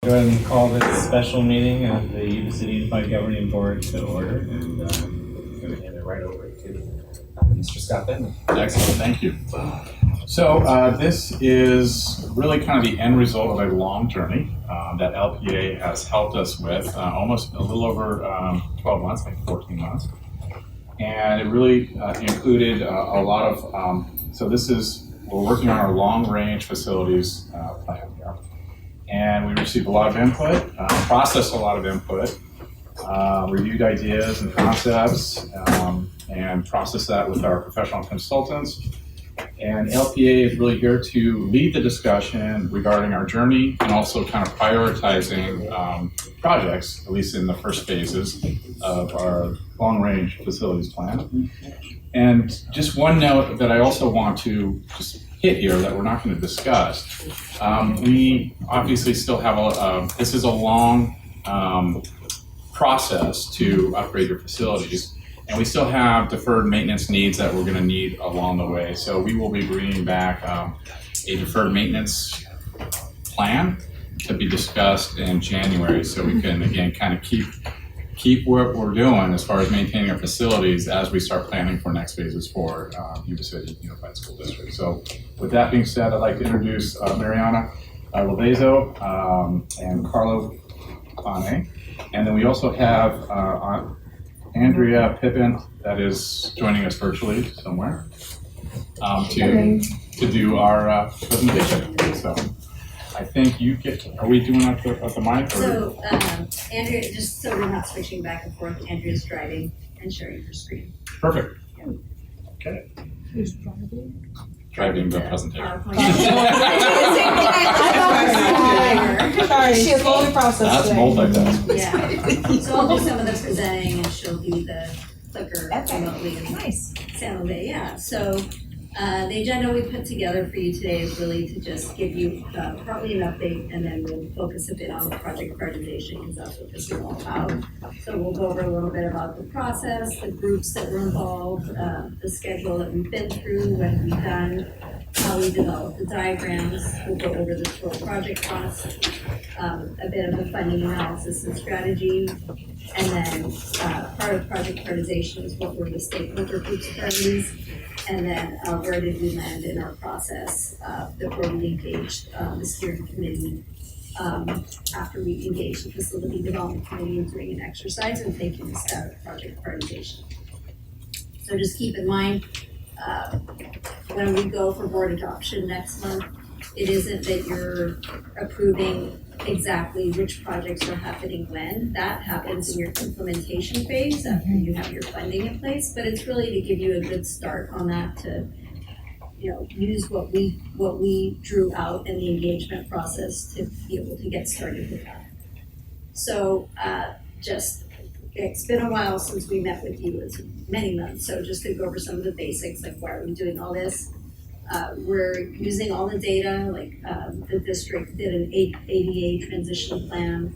Go ahead and call this special meeting of the YCUSD Unified Governing Board to order, and I'm going to hand it right over to Mr. Scott Benton. Excellent, thank you. So this is really kind of the end result of a long journey that LPA has helped us with, almost a little over 12 months, maybe 14 months. And it really included a lot of, we're working on our long-range facilities plan here. And we received a lot of input, processed a lot of input, reviewed ideas and concepts, and processed that with our professional consultants. And LPA is really here to lead the discussion regarding our journey and also kind of prioritizing projects, at least in the first phases of our long-range facilities plan. And just one note that I also want to just hit here that we're not going to discuss. We obviously still have this is a long process to upgrade your facilities, and we still have deferred maintenance needs that we're going to need along the way. So we will be bringing back a deferred maintenance plan to be discussed in January, so we can again kind of keep what we're doing as far as maintaining our facilities as we start planning for next phases for Yuba City Unified School District. So with that being said, I'd like to introduce Mariana Lovezo and Carlo Pane. And then we also have Andrea Pippin that is joining us virtually somewhere to do our presentation. So I think are we doing at the mic? So, Andrea, just so we're not switching back and forth, Andrea's driving and sharing her screen. Perfect. Okay. Who's driving? Driving the presentation. Sorry, she fully processed That's it. multitasking. Yeah. So I'll do some of the presenting and she'll do the clicker remotely in Nice. San Jose. Yeah. So the agenda we put together for you today is really to just give you partly an update, and then we'll focus a bit on the project prioritization because that's what this is all about. So we'll go over a little bit about the process, the groups that were involved, the schedule that we've been through, what we've done, how we developed the diagrams. We'll go over the total project costs, a bit of the funding analysis and strategy, and then part of project prioritization is what were the stakeholder groups' priorities. And then where did we land in our process before we engaged the steering committee, after we engaged the facility development committee in doing an exercise and taking a step at project prioritization. So just keep in mind, when we go for board adoption next month, it isn't that you're approving exactly which projects are happening when. That happens in your implementation phase after you have your funding in place, but it's really to give you a good start on that to, use what we drew out in the engagement process to be able to get started with that. So it's been a while since we met with you, it's many months, so just to go over some of the basics, like why are we doing all this? We're using all the data, like the district did an ADA transition plan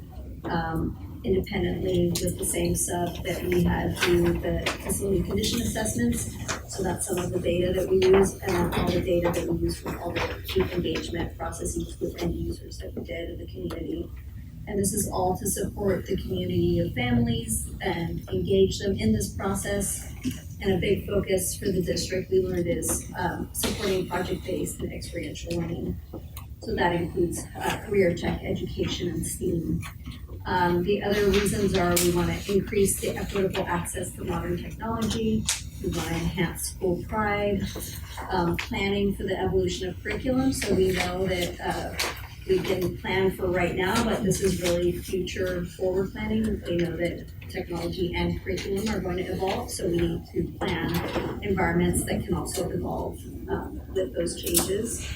independently with the same sub that we had do the facility condition assessments. So that's some of the data that we use, and then all the data that we use from all the key engagement processes with end users that we did in the community. And this is all to support the community of families and engage them in this process. And a big focus for the district we learned is supporting project-based and experiential learning. So that includes career tech education and STEAM. The other reasons are we want to increase the equitable access to modern technology. We want to enhance school pride, planning for the evolution of curriculum. So we know that we can plan for right now, but this is really future forward planning. We know that technology and curriculum are going to evolve, so we need to plan environments that can also evolve with those changes.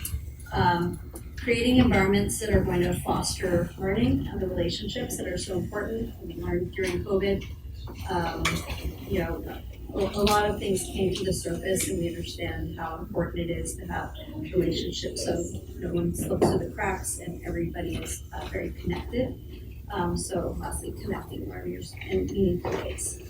Creating environments that are going to foster learning and the relationships that are so important. We learned during COVID, a lot of things came to the surface, and we understand how important it is to have relationships so no one slips through the cracks and everybody is very connected. So lastly, connecting learners in meaningful ways.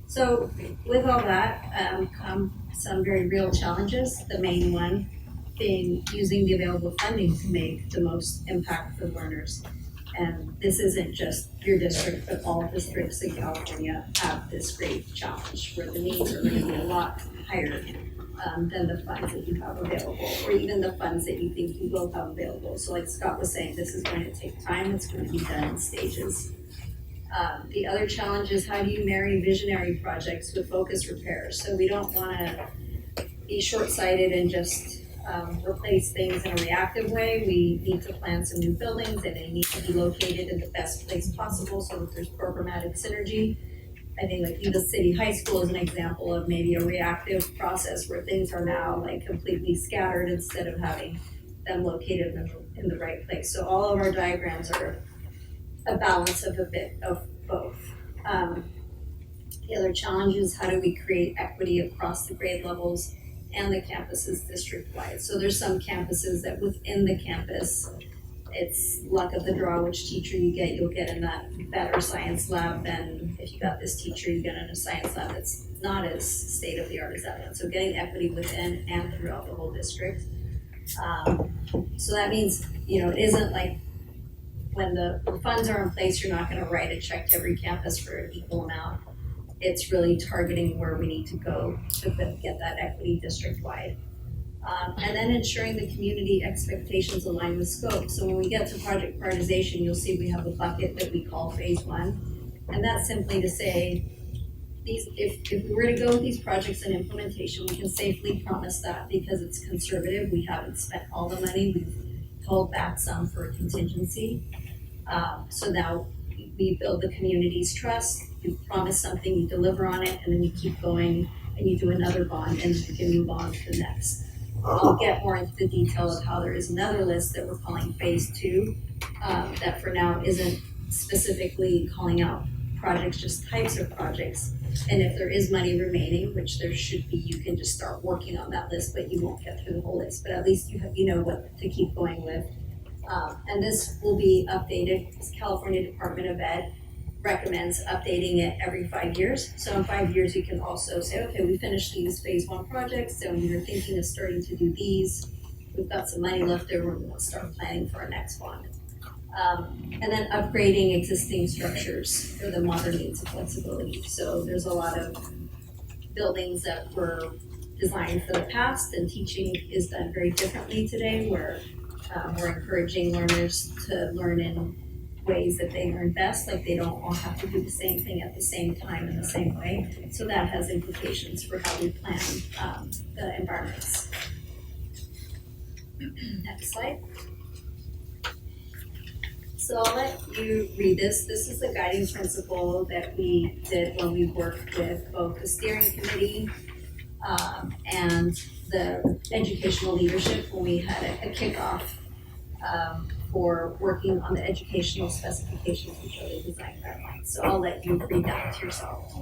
So with all that come some very real challenges. The main one being using the available funding to make the most impact for learners. And this isn't just your district, but all districts in California have this great challenge where the needs are going to be a lot higher than the funds that you have available, or even the funds that you think you will have available. So like Scott was saying, this is going to take time. It's going to be done in stages. The other challenge is how do you marry visionary projects with focused repairs? So we don't want to be short-sighted and just replace things in a reactive way. We need to plan some new buildings and they need to be located in the best place possible so that there's programmatic synergy. I think like Yuba City High School is an example of maybe a reactive process where things are now like completely scattered instead of having them located in the right place. So all of our diagrams are a balance of a bit of both. The other challenge is how do we create equity across the grade levels and the campuses district-wide. So there's some campuses that within the campus, it's luck of the draw which teacher you get. You'll get in that better science lab than if you got this teacher, you get in a science lab that's not as state-of-the-art as that one. So getting equity within and throughout the whole district. So that means, it isn't like when the funds are in place, you're not gonna write a check to every campus for an equal amount. It's really targeting where we need to go to get that equity district-wide. And then ensuring the community expectations align with scope. So when we get to project prioritization, you'll see we have a bucket that we call phase 1. And that's simply to say, if we were to go with these projects in implementation, we can safely promise that because it's conservative, we haven't spent all the money, we've held back some for a contingency. So now we build the community's trust, you promise something, you deliver on it, and then you keep going and you do another bond and you can move on to the next. I'll get more into the detail of how there is another list that we're calling phase 2, that for now isn't specifically calling out projects, just types of projects. And if there is money remaining, which there should be, you can just start working on that list, but you won't get through the whole list. But at least you know what to keep going with. And this will be updated. California Department of Ed recommends updating it every 5 years. So in 5 years, you can also say, okay, we finished these phase 1 projects, so you're thinking of starting to do these. We've got some money left over, and we'll start planning for our next one. And then upgrading existing structures for the modern needs of flexibility. So there's a lot of buildings that were designed for the past, and teaching is done very differently today, where we're encouraging learners to learn in ways that they learn best, like they don't all have to do the same thing at the same time in the same way. So that has implications for how we plan the environments. Next slide. So I'll let you read this. This is the guiding principle that we did when we worked with both the steering committee and the educational leadership when we had a kickoff for working on the educational specifications which are the design guidelines. So I'll let you read that to yourself.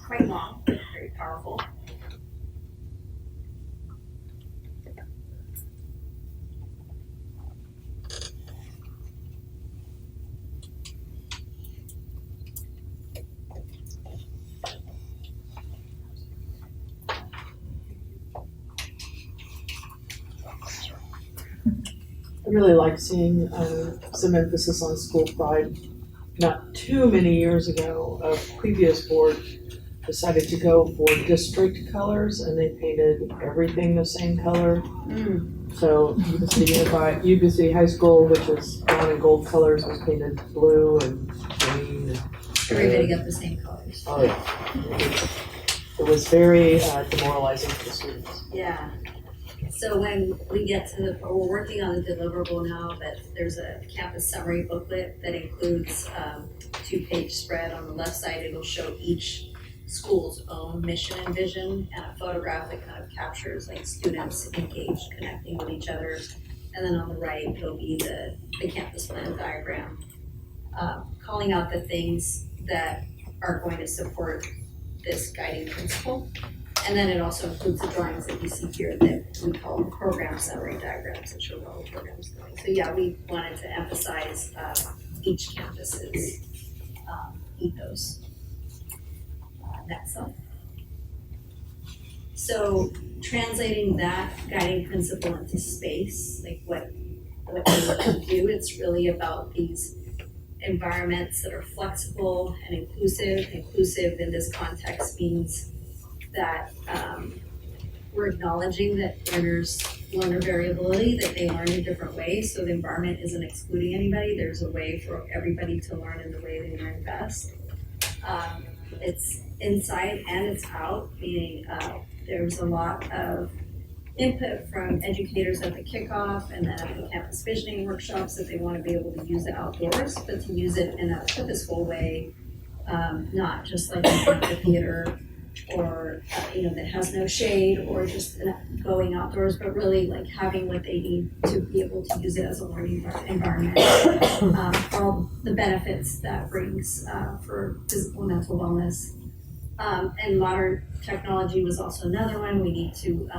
Quite long, but very powerful. I really like seeing some emphasis on school pride. Not too many years ago, a previous board decided to go for district colors and they painted everything the same color. So Yuba City High School, which is brown and gold colors, was painted blue and green. And Everybody got the same colors. oh yeah. It was very demoralizing for the students. Yeah. So when we get to we're working on the deliverable now, but there's a campus summary booklet that includes 2-page spread. On the left side, it'll show each school's own mission and vision, and a photograph that kind of captures like students engaged, connecting with each other. And then on the right, it'll be the campus plan diagram, calling out the things that are going to support this guiding principle. And then it also includes the drawings that you see here that we call program summary diagrams that show all the programs going. So yeah, we wanted to emphasize each campus's ethos. Next slide. So translating that guiding principle into space, like what they want to do, it's really about these environments that are flexible and inclusive. Inclusive in this context means that we're acknowledging that learners learn variability, that they learn in different ways, so the environment isn't excluding anybody. There's a way for everybody to learn in the way they learn best. It's inside and it's out, meaning there's a lot of input from educators at the kickoff and then at the campus visioning workshops that they want to be able to use it outdoors, but to use it in a purposeful way, not just like an amphitheater or that has no shade or just going outdoors, but really like having what they need to be able to use it as a learning environment. All the benefits that brings for physical and mental wellness. And modern technology was also another one. We need to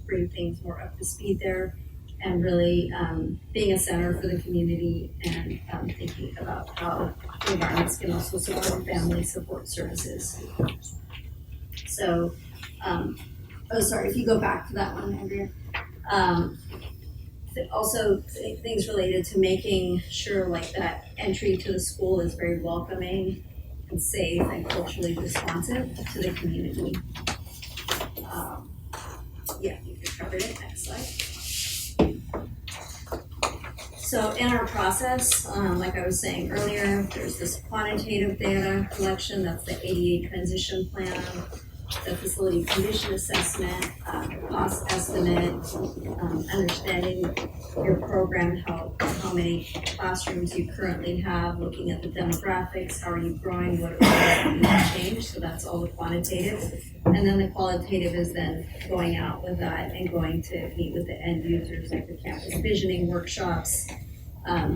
bring things more up to speed there, and really being a center for the community and thinking about how the environments can also support family support services. So, if you go back to that one, Andrea. Also things related to making sure like that entry to the school is very welcoming and safe and culturally responsive to the community. Yeah, you covered it. Next slide. So in our process, like I was saying earlier, there's this quantitative data collection, that's the ADA transition plan, the facility condition assessment, cost estimate, understanding your program, how many classrooms you currently have, looking at the demographics, how are you growing, what are you need to change, so that's all the quantitative. And then the qualitative is then going out with that and going to meet with the end users at the campus visioning workshops,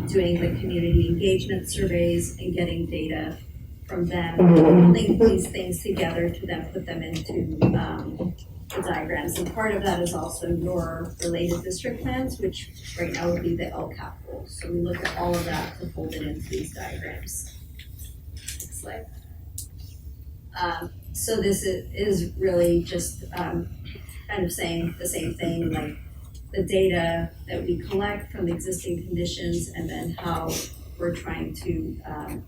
doing the community engagement surveys and getting data from them, link these things together to then put them into the diagrams. And part of that is also your related district plans, which right now would be the LCAP goals. So we look at all of that to fold it into these diagrams. Next slide. So this is really just kind of saying the same thing, like the data that we collect from the existing conditions and then how we're trying to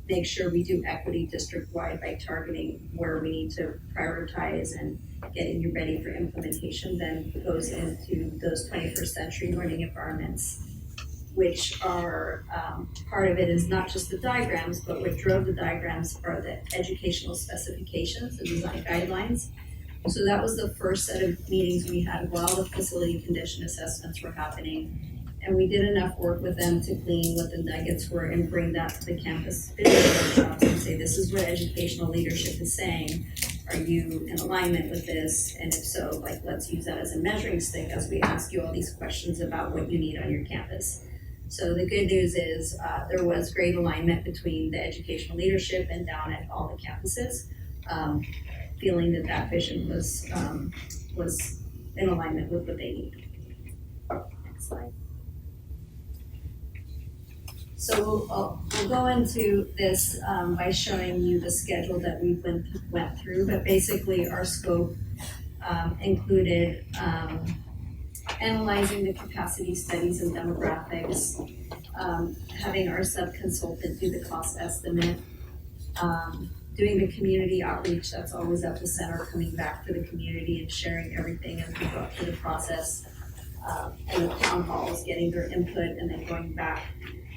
make sure we do equity district-wide by targeting where we need to prioritize and getting you ready for implementation, then goes into those 21st century learning environments, which are, part of it is not just the diagrams, but what drove the diagrams are the educational specifications, the design guidelines. So that was the first set of meetings we had while the facility condition assessments were happening. And we did enough work with them to glean what the nuggets were and bring that to the campus video workshops and say, this is what educational leadership is saying. Are you in alignment with this? And if so, like, let's use that as a measuring stick as we ask you all these questions about what you need on your campus. So the good news is there was great alignment between the educational leadership and down at all the campuses, feeling that that vision was in alignment with what they need. Next slide. So we'll go into this by showing you the schedule that we went through, but basically our scope included analyzing the capacity studies and demographics, having our sub-consultant do the cost estimate, doing the community outreach, that's always at the center, coming back to the community and sharing everything as we go through the process, and the town halls, getting their input and then going back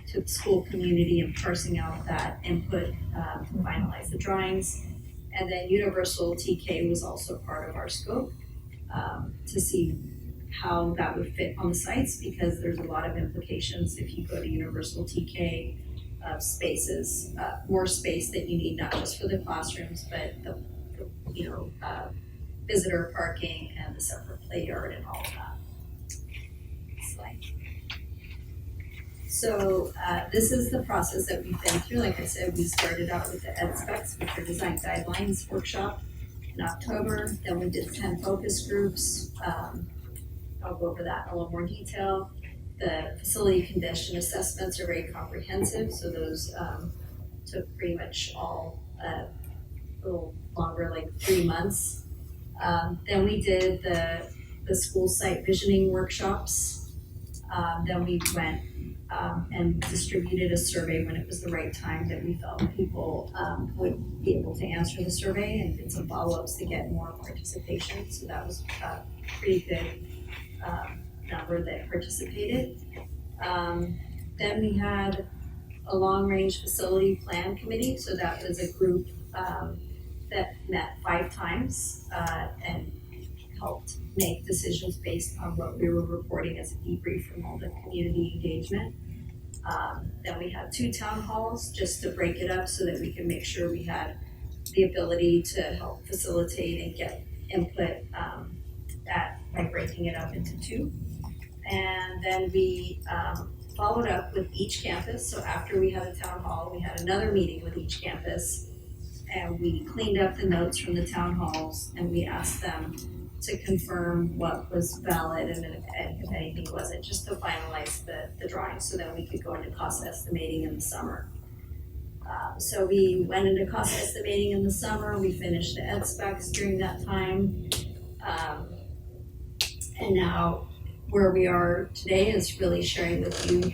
to the school community and parsing out that input to finalize the drawings. And then universal TK was also part of our scope to see how that would fit on the sites, because there's a lot of implications if you go to universal TK spaces, more space that you need, not just for the classrooms, but the visitor parking and the separate play yard and all of that. Slide. So this is the process that we've been through. Like I said, we started out with the ed specs, which are design guidelines workshop in October. Then we did 10 focus groups. I'll go over that in a little more detail. The facility condition assessments are very comprehensive, so those took pretty much all a little longer, like 3 months. Then we did the school site visioning workshops. Then we went and distributed a survey when it was the right time that we felt people would be able to answer the survey, and did some follow-ups to get more participation. So that was a pretty good number that participated. Then we had a long-range facility plan committee. So that was a group that met 5 times and helped make decisions based on what we were reporting as a debrief from all the community engagement. Then we had 2 town halls just to break it up so that we could make sure we had the ability to help facilitate and get input by breaking it up into 2. And then we followed up with each campus. So after we had a town hall, we had another meeting with each campus, and we cleaned up the notes from the town halls, and we asked them to confirm what was valid and if anything wasn't, just to finalize the drawing so that we could go into cost estimating in the summer. So we went into cost estimating in the summer, we finished the ed specs during that time. And now where we are today is really sharing with you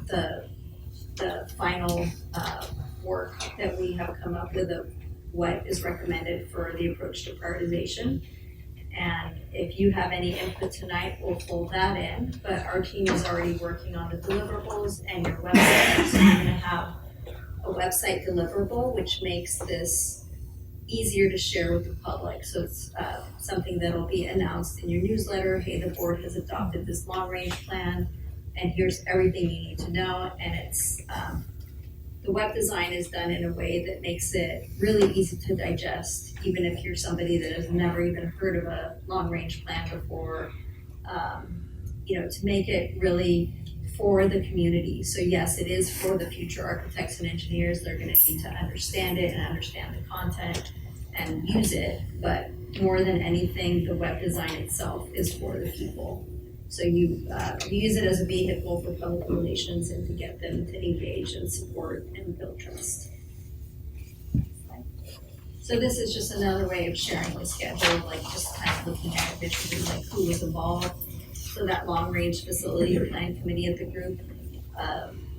the final work that we have come up with of what is recommended for the approach to prioritization. And if you have any input tonight, we'll fold that in, but our team is already working on the deliverables and your website. So you're gonna have a website deliverable, which makes this easier to share with the public. So it's something that'll be announced in your newsletter. Hey, the board has adopted this long range plan, and here's everything you need to know. And it's the web design is done in a way that makes it really easy to digest, even if you're somebody that has never even heard of a long range plan before. To make it really for the community. So yes, it is for the future architects and engineers. They're going to need to understand it and understand the content and use it, but more than anything, the web design itself is for the people. So you use it as a vehicle for public relations and to get them to engage and support and build trust. So this is just another way of sharing the schedule, like just kind of looking at it visually, like who was involved. So that long range facility plan committee of the group,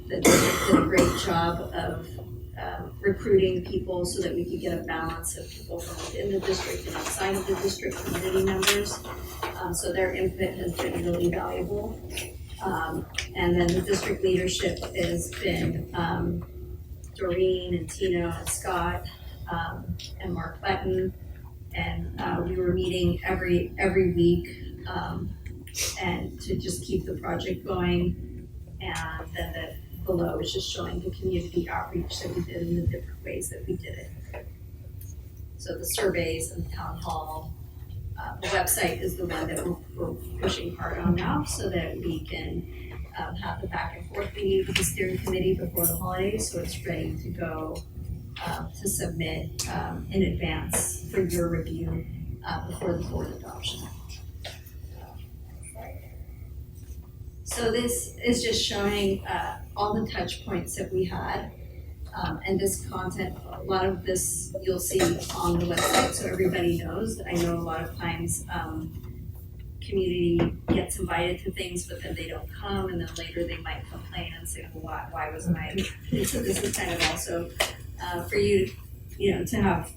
the district did a great job of recruiting people so that we could get a balance of people from within the district and outside of the district, community members. So their input has been really valuable. And then the district leadership has been Doreen and Tino and Scott and Mark Button. And we were meeting every week and to just keep the project going. And then below is just showing the community outreach that we did in the different ways that we did it. So the surveys and the town hall, the website is the one that we're pushing hard on now so that we can have the back and forth we need with the steering committee before the holidays, so it's ready to go to submit in advance for your review before the board adoption. So this is just showing all the touch points that we had, and this content, a lot of this you'll see on the website so everybody knows. I know a lot of times community gets invited to things, but then they don't come, and then later they might complain and say, well, why wasn't I? So this is kind of also for you, to have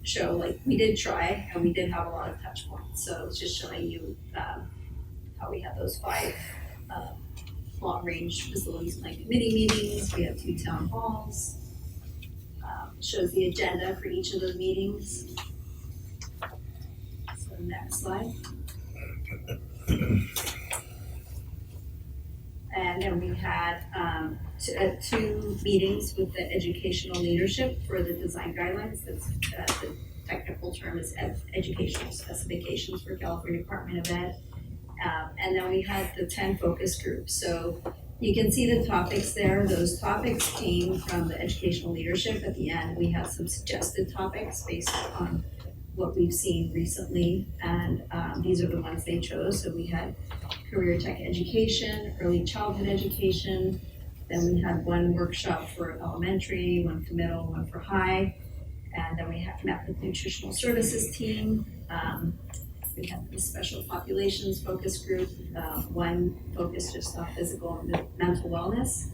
show like we did try and we did have a lot of touch points. So it's just showing you how we had those 5 long-range facilities plan committee meetings. We have 2 town halls. Shows the agenda for each of those meetings. So next slide. And then we had 2 meetings with the educational leadership for the design guidelines. That's the technical term is educational specifications for California Department of Ed. And then we had the 10 focus groups. So you can see the topics there. Those topics came from the educational leadership. At the end, we have some suggested topics based on what we've seen recently. And these are the ones they chose. So we had career tech education, early childhood education. Then we had 1 workshop for elementary, 1 for middle, 1 for high. And then we met with the nutritional services team. We have the special populations focus group, one focused just on physical and mental wellness,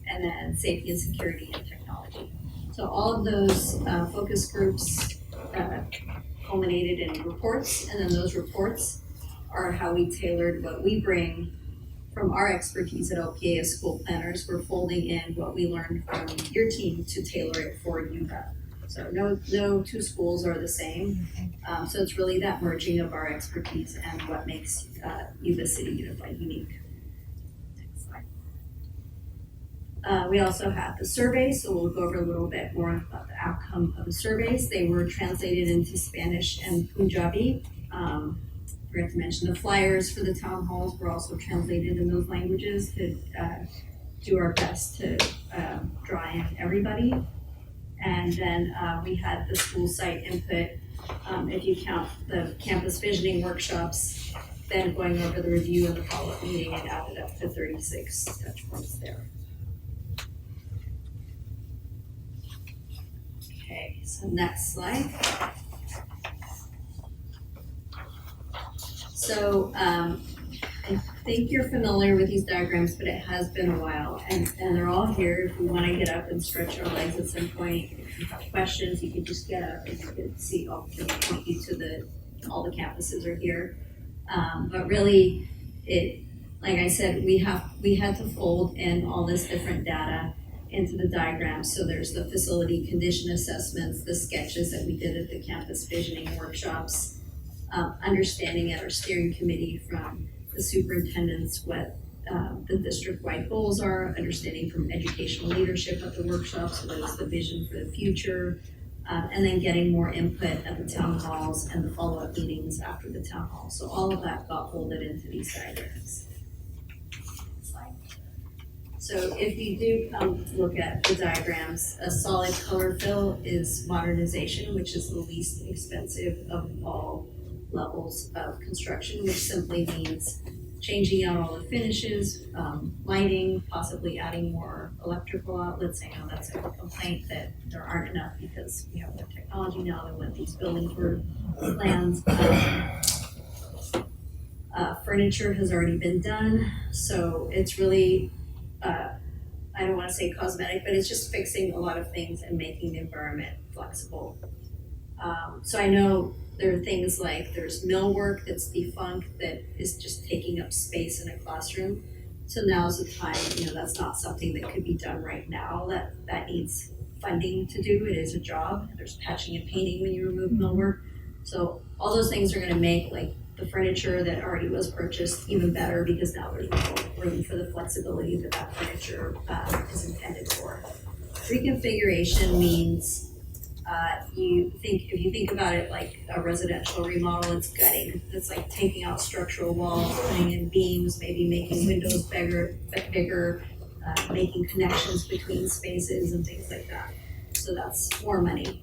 and then safety and security and technology. So all of those focus groups culminated in reports, and then those reports are how we tailored what we bring from our expertise at LPA as school planners. We're folding in what we learned from your team to tailor it for UVA. So no two schools are the same. So it's really that merging of our expertise and what makes Yuba City Unified unique. Next slide. We also have the surveys, so we'll go over a little bit more about the outcome of the surveys. They were translated into Spanish and Punjabi. Forgot to mention the flyers for the town halls were also translated in those languages to do our best to draw in everybody. And then we had the school site input, if you count the campus visioning workshops, then going over the review and the follow-up meeting, it added up to 36 touch points there. Okay, so next slide. So I think you're familiar with these diagrams, but it has been a while, and they're all here. If we want to get up and stretch our legs at some point, if you have questions, you can just get up and you can see, I'll point you to all the campuses are here. But really, like I said, we had to fold in all this different data into the diagrams. So there's the facility condition assessments, the sketches that we did at the campus visioning workshops, understanding at our steering committee from the superintendents what the district-wide goals are, understanding from educational leadership at the workshops what is the vision for the future, and then getting more input at the town halls and the follow-up meetings after the town hall. So all of that got folded into these diagrams. So if you do look at the diagrams, a solid color fill is modernization, which is the least expensive of all levels of construction, which simply means changing out all the finishes, lighting, possibly adding more electrical outlets. I know that's a complaint that there aren't enough because we have more technology now than when these buildings were planned. Furniture has already been done, so it's really I don't want to say cosmetic, but it's just fixing a lot of things and making the environment flexible. So I know there are things like there's millwork that's defunct that is just taking up space in a classroom. So now's the time, that's not something that could be done right now. That needs funding to do. It is a job. There's patching and painting when you remove millwork. So all those things are going to make like the furniture that already was purchased even better because now there's room for the flexibility that furniture is intended for. Reconfiguration means if you think about it like a residential remodel, it's gutting. It's like taking out structural walls, putting in beams, maybe making windows bigger, making connections between spaces and things like that. So that's more money.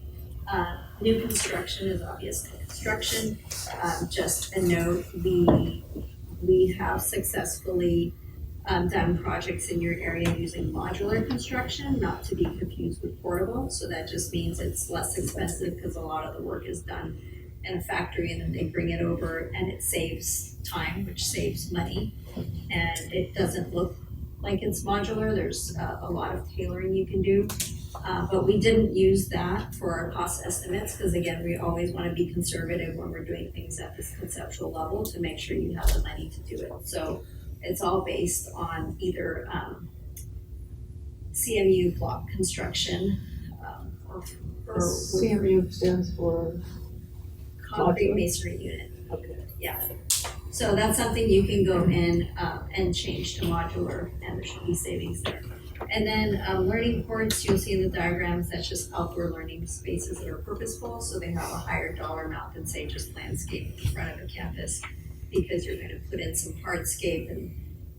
New construction is obvious construction. Just a note, we have successfully done projects in your area using modular construction, not to be confused with portable. So that just means it's less expensive because a lot of the work is done in a factory and then they bring it over and it saves time, which saves money. And it doesn't look like it's modular. There's a lot of tailoring you can do. But we didn't use that for our cost estimates because again, we always want to be conservative when we're doing things at this conceptual level to make sure you have the money to do it. So it's all based on either CMU block construction or CMU stands for concrete modular? masonry unit. Okay. Yeah. So that's something you can go in and change to modular, and there should be savings there. And then learning courts, you'll see in the diagrams, that's just outdoor learning spaces that are purposeful, so they have a higher dollar amount than say just landscape in front of a campus, because you're going to put in some hardscape and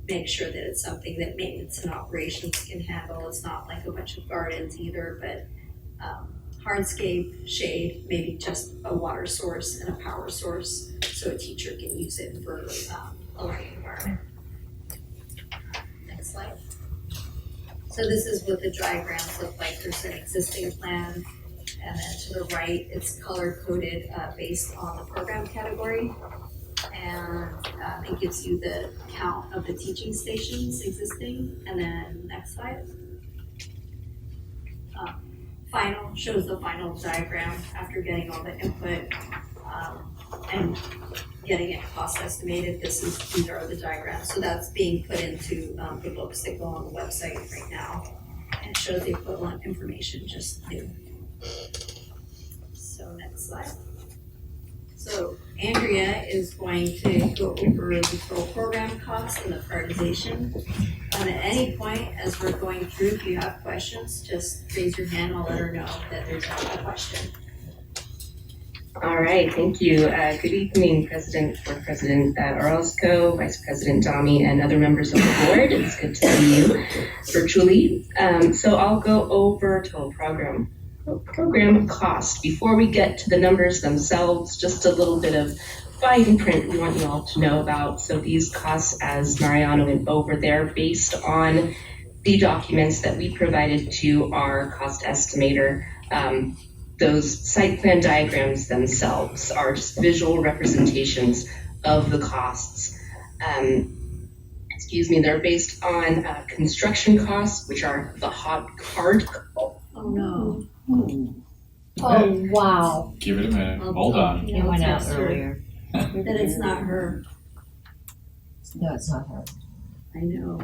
make sure that it's something that maintenance and operations can handle. It's not like a bunch of gardens either, but hardscape, shade, maybe just a water source and a power source, so a teacher can use it for a learning environment. Next slide. So this is what the diagrams look like. There's an existing plan, and then to the right, it's color coded based on the program category. And it gives you the count of the teaching stations existing, and then next slide. Final shows the final diagram after getting all the input and getting it cost estimated. These are the diagrams. So that's being put into the books that go on the website right now, and it shows the equivalent information just new. So next slide. So Andrea is going to go over the total program cost and the prioritization. At any point as we're going through, if you have questions, just raise your hand. I'll let her know that there's a question. All right, thank you. Good evening, Board President Orozco, Vice President Dami, and other members of the board. It's good to see you virtually. So I'll go over total program cost. Before we get to the numbers themselves, just a little bit of fine print we want you all to know about. So these costs, as Mariana went over, they're based on the documents that we provided to our cost estimator. Those site plan diagrams themselves are just visual representations of the costs. They're based on construction costs, which are the hard. Oh no. Oh, wow. Give it a minute, hold on. It went out earlier. That it's not her. No, it's not her. I know.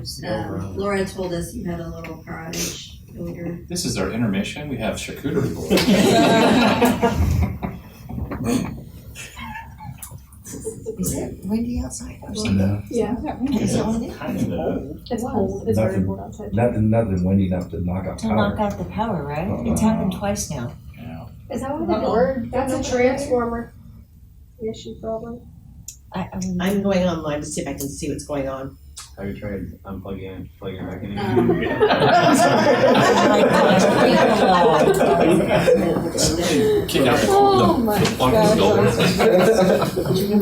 Laura told us you had a little car outage earlier. This is our intermission, we have charcuterie board. Is it windy outside or No. something? Yeah. Is it windy? It's cold. It's very cold outside. Nothing windy enough to knock out To power. knock out the power, right? It's happened twice now. Yeah. Is that what they do? That's a transformer issue probably. I'm going online to see if I can see what's going on. Have you tried unplugging it, plugging it back in? Kick out Oh my plug gosh. the building.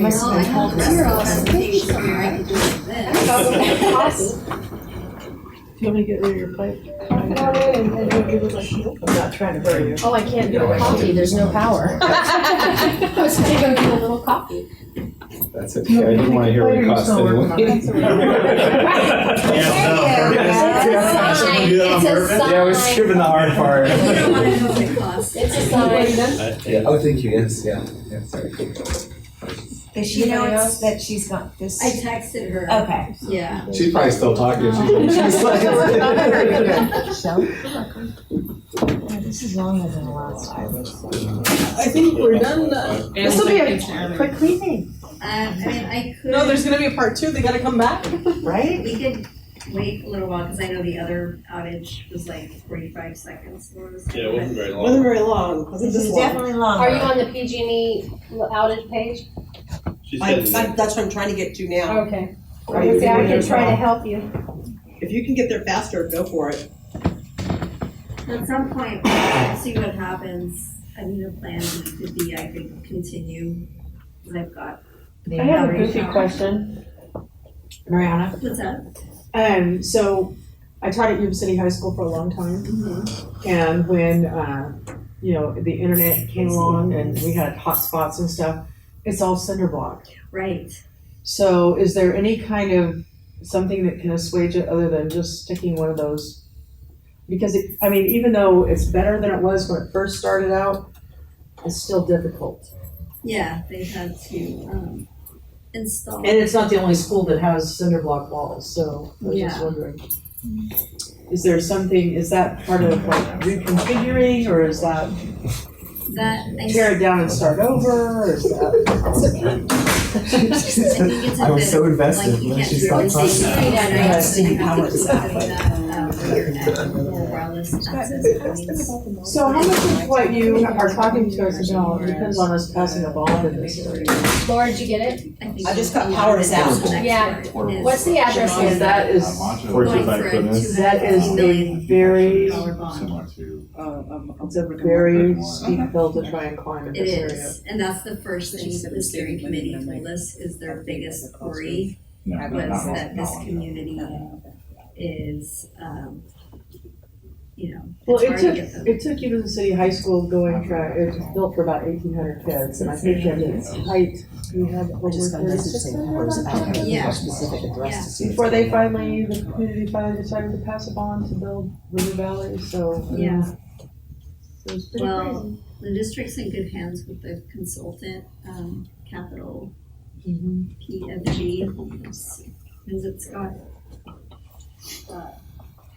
Well, I have this presentation here, I could do this. Do you want me to get rid of your plate? Oh, I'm not trying to hurry you. I can't do a coffee, there's no power. I was gonna go do a little coffee. That's okay, I didn't wanna hear what it cost It's a sign. Yeah, we're skipping the hard part. You don't wanna know what it costs. It's a sign. Yeah, oh, thank you, yes, yeah, sorry. Does she know it's that she's got this? I texted her. Okay. Yeah. She's probably still talking. She's like. So? Yeah, this is longer than the last time. I think we're done. This will be a quick cleaning. I mean, I could. No, there's gonna be a part 2, they gotta come back. Right? We could wait a little while, cause I know the other outage was like 45 seconds. Or Yeah, it wasn't very long. Wasn't very long, wasn't This this is long? definitely longer. Are you on the PG&E outage page? She said, That's what I'm trying to get to now. Okay. Are you I doing can it try to well? help you. If you can get there faster, go for it. At some point, we'll see what happens. I mean, the plan could be I could continue, cause I've got. I have a goofy question. Mariana. What's that? So I taught at Yuba City High School for a long time. And when, the internet came along and we had hotspots and stuff, it's all cinder block. Right. So is there any kind of something that can assuage it other than just sticking one of those? Because even though it's better than it was when it first started out, it's still difficult. Yeah, they had to install. And it's not the only school that has cinder block walls, so I was just Yeah. wondering. Is that part of like reconfiguring, or is that tear it down and start over, or is that? I was so invested Like, you when can't she really stopped say talking. that, Yeah, right? So you seeing have how to it's keep doing that, wireless access points. So how much of what you are talking to us about depends on us passing a bond in this area? Laura, did you get it? I just got powers out. Yeah. What's the address? And that is, Going for a that is a very, $200 bond. Similar to. it's a very steep hill to try and climb in It this area. is, and that's the first thing that the steering committee told us is their biggest worry was that this community is, you know, Well, it's it hard to took, get them. it took Yuba City High School going track, it was built for about 1,800 kids, and I think at its height, we had over I just got a message saying that was 3,600. about Yeah. a specific address to see. Before they finally, the community finally decided to pass a bond to build River Valley, so. Yeah. It was pretty Well, crazy. the district's in good hands with the consultant, Capital PFG, is it Scott?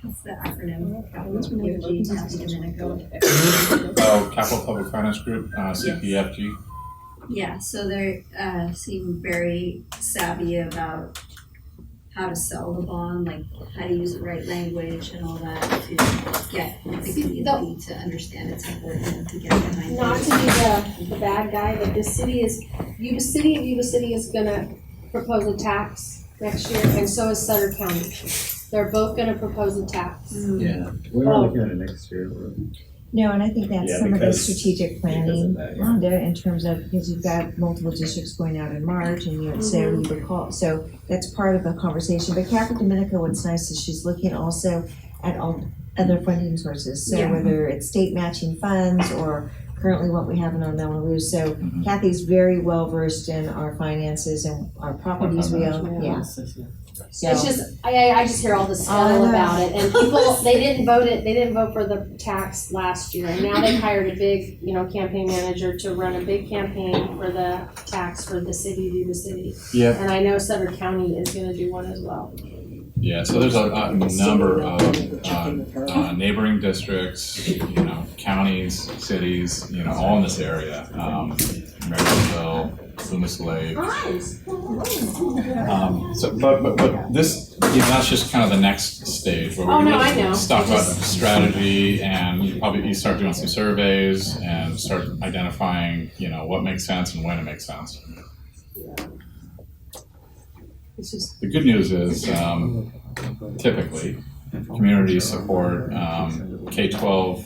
What's the acronym? Capital PFG, Kathy Domenico. Oh, Capital Public Finance Group, CPFG. Yeah, so they seem very savvy about how to sell the bond, like how to use the right language and all that to get the community to understand it's important to get behind. Not to things. be the bad guy, but this city is, Yuba City is gonna propose a tax next year, and so is Sutter County. They're both gonna propose a tax. Yeah, we are looking at it next year. No, and I think that's Yeah, some of the because- strategic because planning, of that, yeah. Rhonda, in terms of, because you've got multiple districts going out in March and you say you recall, so that's part of the conversation. But Catherine Domenico, what's nice is she's looking also at all other funding sources. So Yeah. whether it's state matching funds or currently what we have in our Melon So Kathy's very well versed in our finances and our properties we own, yeah. So, It's just, I just hear all this Oh, I know. scuttle about it, and people, they didn't vote for the tax last year, and now they've hired a big, campaign manager to run a big campaign for the tax for the city, Yuba City. Yeah. And I know Sutter County is gonna do one as well. Yeah, so there's a number of neighboring districts, counties, cities, all in this area. Marysville, Loomis Lake. But this, that's just kind of the next stage where Oh, we no, I know. talk about strategy, and you start doing some surveys and start identifying, what makes sense and when it makes sense. It's just, The good news is, typically, communities support K-12,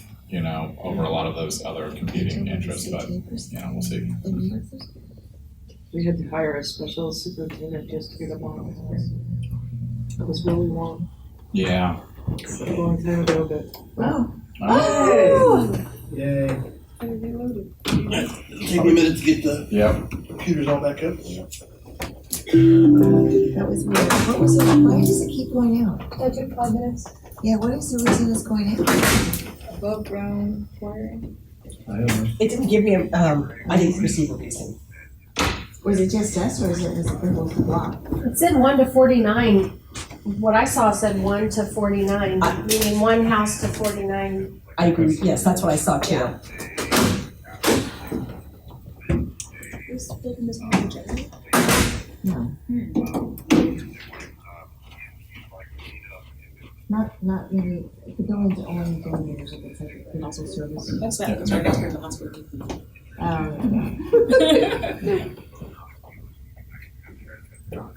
over a lot of those other competing interests, but, we'll see. we had to hire a special superintendent just to get a bond. It was really long, Yeah. a long time ago, but. Yay. Take me a minute to get the Yep. computers all back up. that was weird. What was it, why does it keep going out? That took 5 minutes. Yeah, what is the reason it's going out? Above ground wiring. I don't know. It didn't give me I didn't receive a reason. Was it just us or is it the whole block? It said 1 to 49. What I saw said 1 to 49, meaning one house to 49. I agree, yes, that's what I saw too. No. Not really, the buildings are only generators if it's like a critical service. That's right next to the hospital.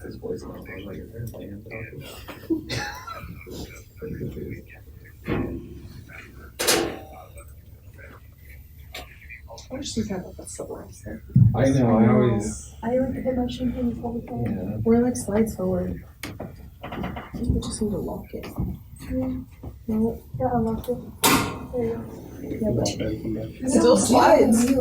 His voice on the phone, like, is there a band talking? I wish these had like a slides there. I know, I always, I like to hit my champagne before we go. yeah. We're like slides forward. I think we just need to lock it. No, yeah, I locked it. There you go. Yeah, but Still slides. Do not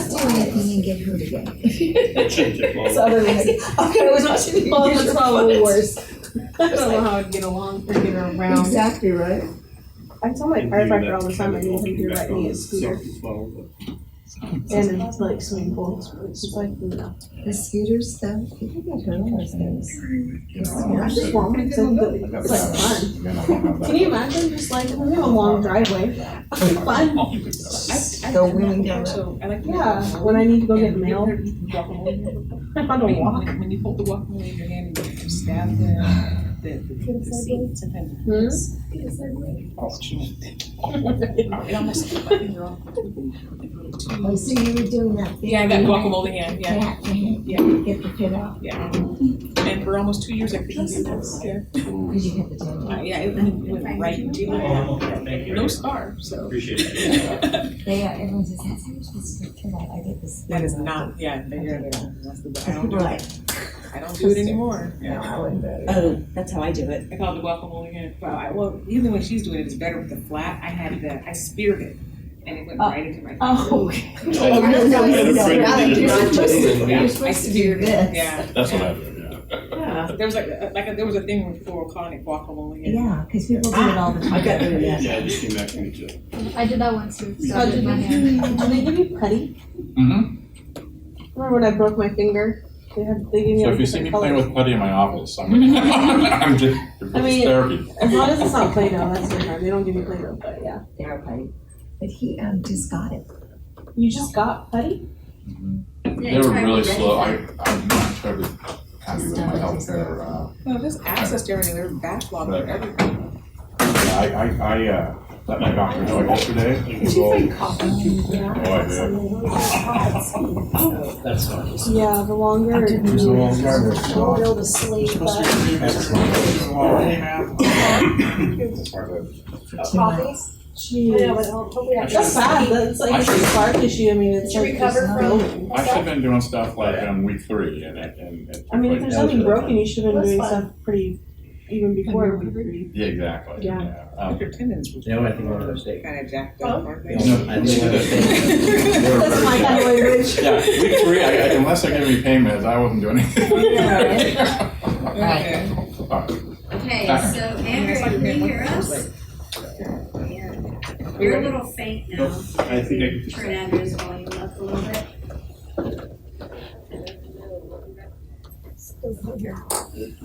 do anything and get hurt again. It shouldn't take long. So other than Okay, I was watching you. well, that's probably worse. I don't know how I'd get along or get around. Exactly right. I tell my firefighter all the time I need him to ride me a scooter. And it's like swimming pools. It's like, no. The scooters though, people get hurt on those things. I just want one, so it's like fun. Can you imagine just like, we have a long driveway. Fun. Go wheeling down. Yeah, when I need to go get mail. I want to walk. When you hold the guacamole in your hand and you stab the seat, sometimes it almost like my finger off. Oh, so you were doing that thing? Yeah, I got guacamole hand, yeah. Yeah. Get the pit out. Yeah. And for almost 2 years I couldn't do this. Yeah. Because you hit the tendon. Yeah, it went right into my hand. No scar, so. Appreciate it. Everyone says, that's how you're supposed to take care of that. I get this. That is not, yeah, that's the People are like, I don't do it anymore. Oh, that's how I do it. I call it the guacamole hand. Well, even when she's doing it, it's better with the flat. I speared it, and it went right into my. Oh. You're supposed to do this. Yeah. That's what I do, Yeah. There was there was a thing before calling it guacamole. Yeah, because people do it all the time. I got rid of that. Yeah, I just came back from Egypt. I did that once too. So Oh, did my hand. Did they give you putty? Mm-hmm. Remember when I broke my finger? They gave me So like if you see me different playing colors. with putty in my office, I'm just, I mean- it's therapy. As long as it's not Play-Doh, that's no fine. They don't give me Play-Doh, but yeah. They're putty. But he just got it. You just got putty? They were really slow. I'm not sure to happy with my healthcare. No, there's access to everything. There's backlog for everything. I let my doctor know yesterday. Did you find coffee? Oh, I did. That's fine. Yeah, the longer. There's a long time. I won't be able to sleep, but Coffee? Jeez. That's bad. That's like it's a spark issue. I mean, it's Did you like recover just from- building. I should have been doing stuff like week 3 and I mean, if there's something broken, you should have been That's doing fine. stuff pretty even before week 3. Yeah, exactly. Yeah. Your tendons were You know, I think one of those days. kind of jacked up, aren't they? I think one of those days. That's my kind of language. Yeah, week 3, unless they're giving me pain meds, I wasn't doing anything. Okay. Okay, so Andrew, can you hear us? You're a little faint now. I think I can just. Turn Andrew's volume up a little bit.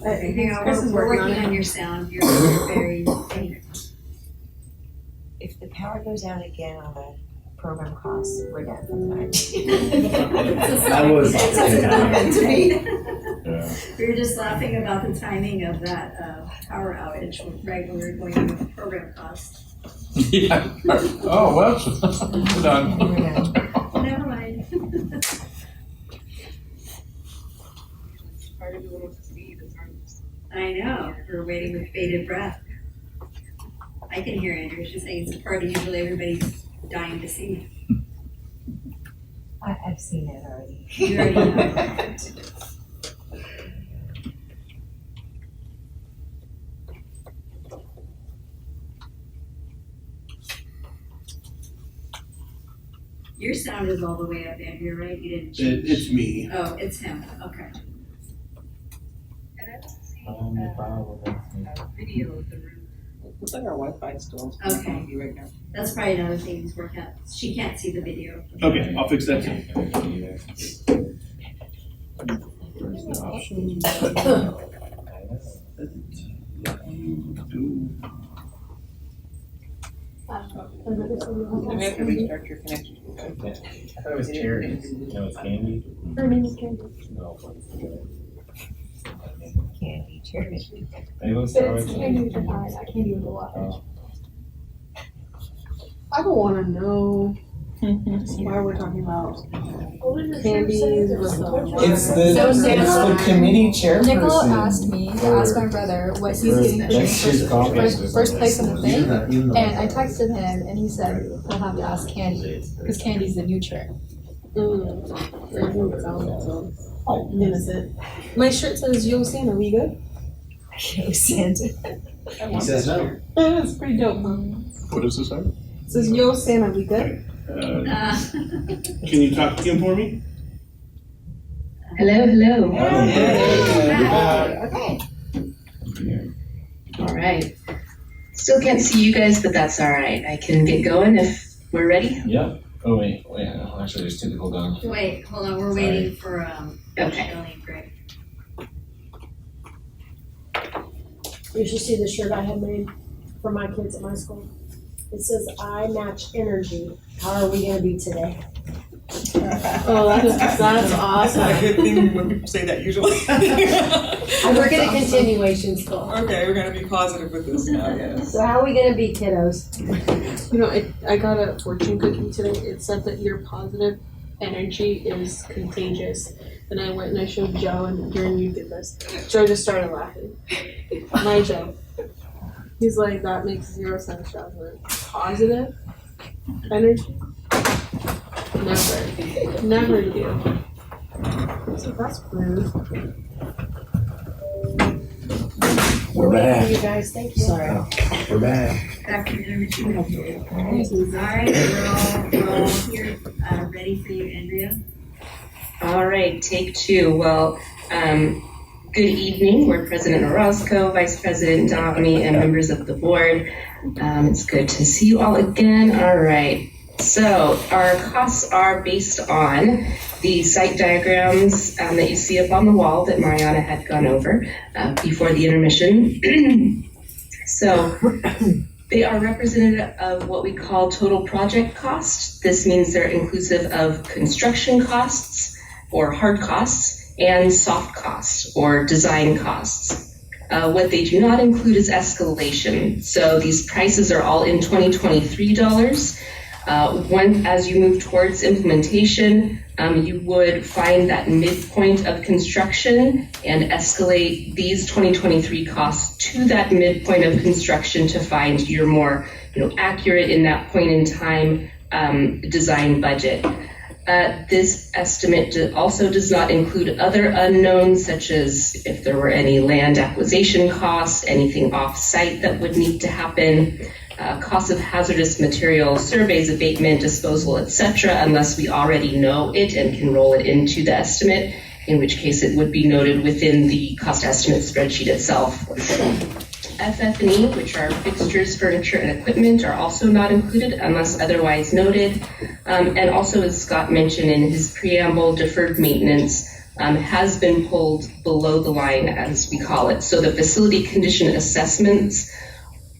Hang on, Chris is we're working working on on it. your sound. You're very faint. If the power goes out again on the program costs, we're done for the night. That was- Yeah. We were just laughing about the timing of that power outage, right when we were going over the program cost. Yeah. Oh, well, we're done. We're done. Never mind. Hard to be able to see the arms. I know, we're waiting with bated breath. I can hear Andrew, she's saying it's a party usually everybody's dying to see. I've seen it already. You already know. Your sound is all the way up, Andrew, right? You didn't change. It's me. Oh, it's him, okay. And I don't see video of the room. Looks like our Wi-Fi is still on Okay. TV right now. That's probably another thing he's working out. She can't see the video. Okay, I'll fix that too. You have to restart your connection. I thought it was cherry. No, it's candy. her name is Candy. No. Candy, cherry. It was But it's Candy with an I, not Candy with a Y. Oh. I don't want to know why we're talking about candies with It's the committee chairperson. Nicole asked me to ask my brother what he's getting for first place on the thing, and I texted him and he said he'll have to ask Candy because Candy's the new chair. innocent. My shirt says "Yo Santa, we good?" Yo, Santa. He says no. That's pretty dope, huh? What does this say? It says "Yo Santa, we good?" Can you talk to him for me? Hello, hello. Okay. All right. Still can't see you guys, but that's all right. I can get going if we're ready. Yep. Oh, wait, no, actually, there's 2 people going. Wait, hold on, we're waiting for, Okay. Shelley, Greg. You should see the shirt I had made for my kids at my school. It says, "I match energy. How are we gonna be today?" Oh, that's That's a awesome. good thing when people say that usually. And we're gonna continuation school. Okay, we're gonna be positive with this now, yes. So how are we gonna be, kiddos? You know, I got a fortune cookie today. It said that your positive energy is contagious. And I went and I showed Joe, and during you did this, Joe just started laughing. My Joe. He's like, that makes 0 sense, Jasmine. Positive energy? Never do. So that's approved. We're back. You guys, thank you. Sorry. We're back. Good afternoon, everyone. All right, we're all here, ready for you, Andrea. All right, take two. Well, good evening. We're President Orozco, Vice President Dami, and members of the board. It's good to see you all again. All right. So our costs are based on the site diagrams that you see up on the wall that Mariana had gone over before the intermission. So they are representative of what we call total project cost. This means they're inclusive of construction costs or hard costs and soft costs or design costs. What they do not include is escalation. So these prices are all in 2023 dollars. As you move towards implementation, you would find that midpoint of construction and escalate these 2023 costs to that midpoint of construction to find your more accurate in that point in time design budget. This estimate also does not include other unknowns, such as if there were any land acquisition costs, anything off-site that would need to happen, cost of hazardous materials, surveys, abatement, disposal, etc., unless we already know it and can roll it into the estimate, in which case it would be noted within the cost estimate spreadsheet itself. FF&E, which are fixtures, furniture, and equipment, are also not included unless otherwise noted. And also, as Scott mentioned in his preamble, deferred maintenance has been pulled below the line, as we call it. So the facility condition assessments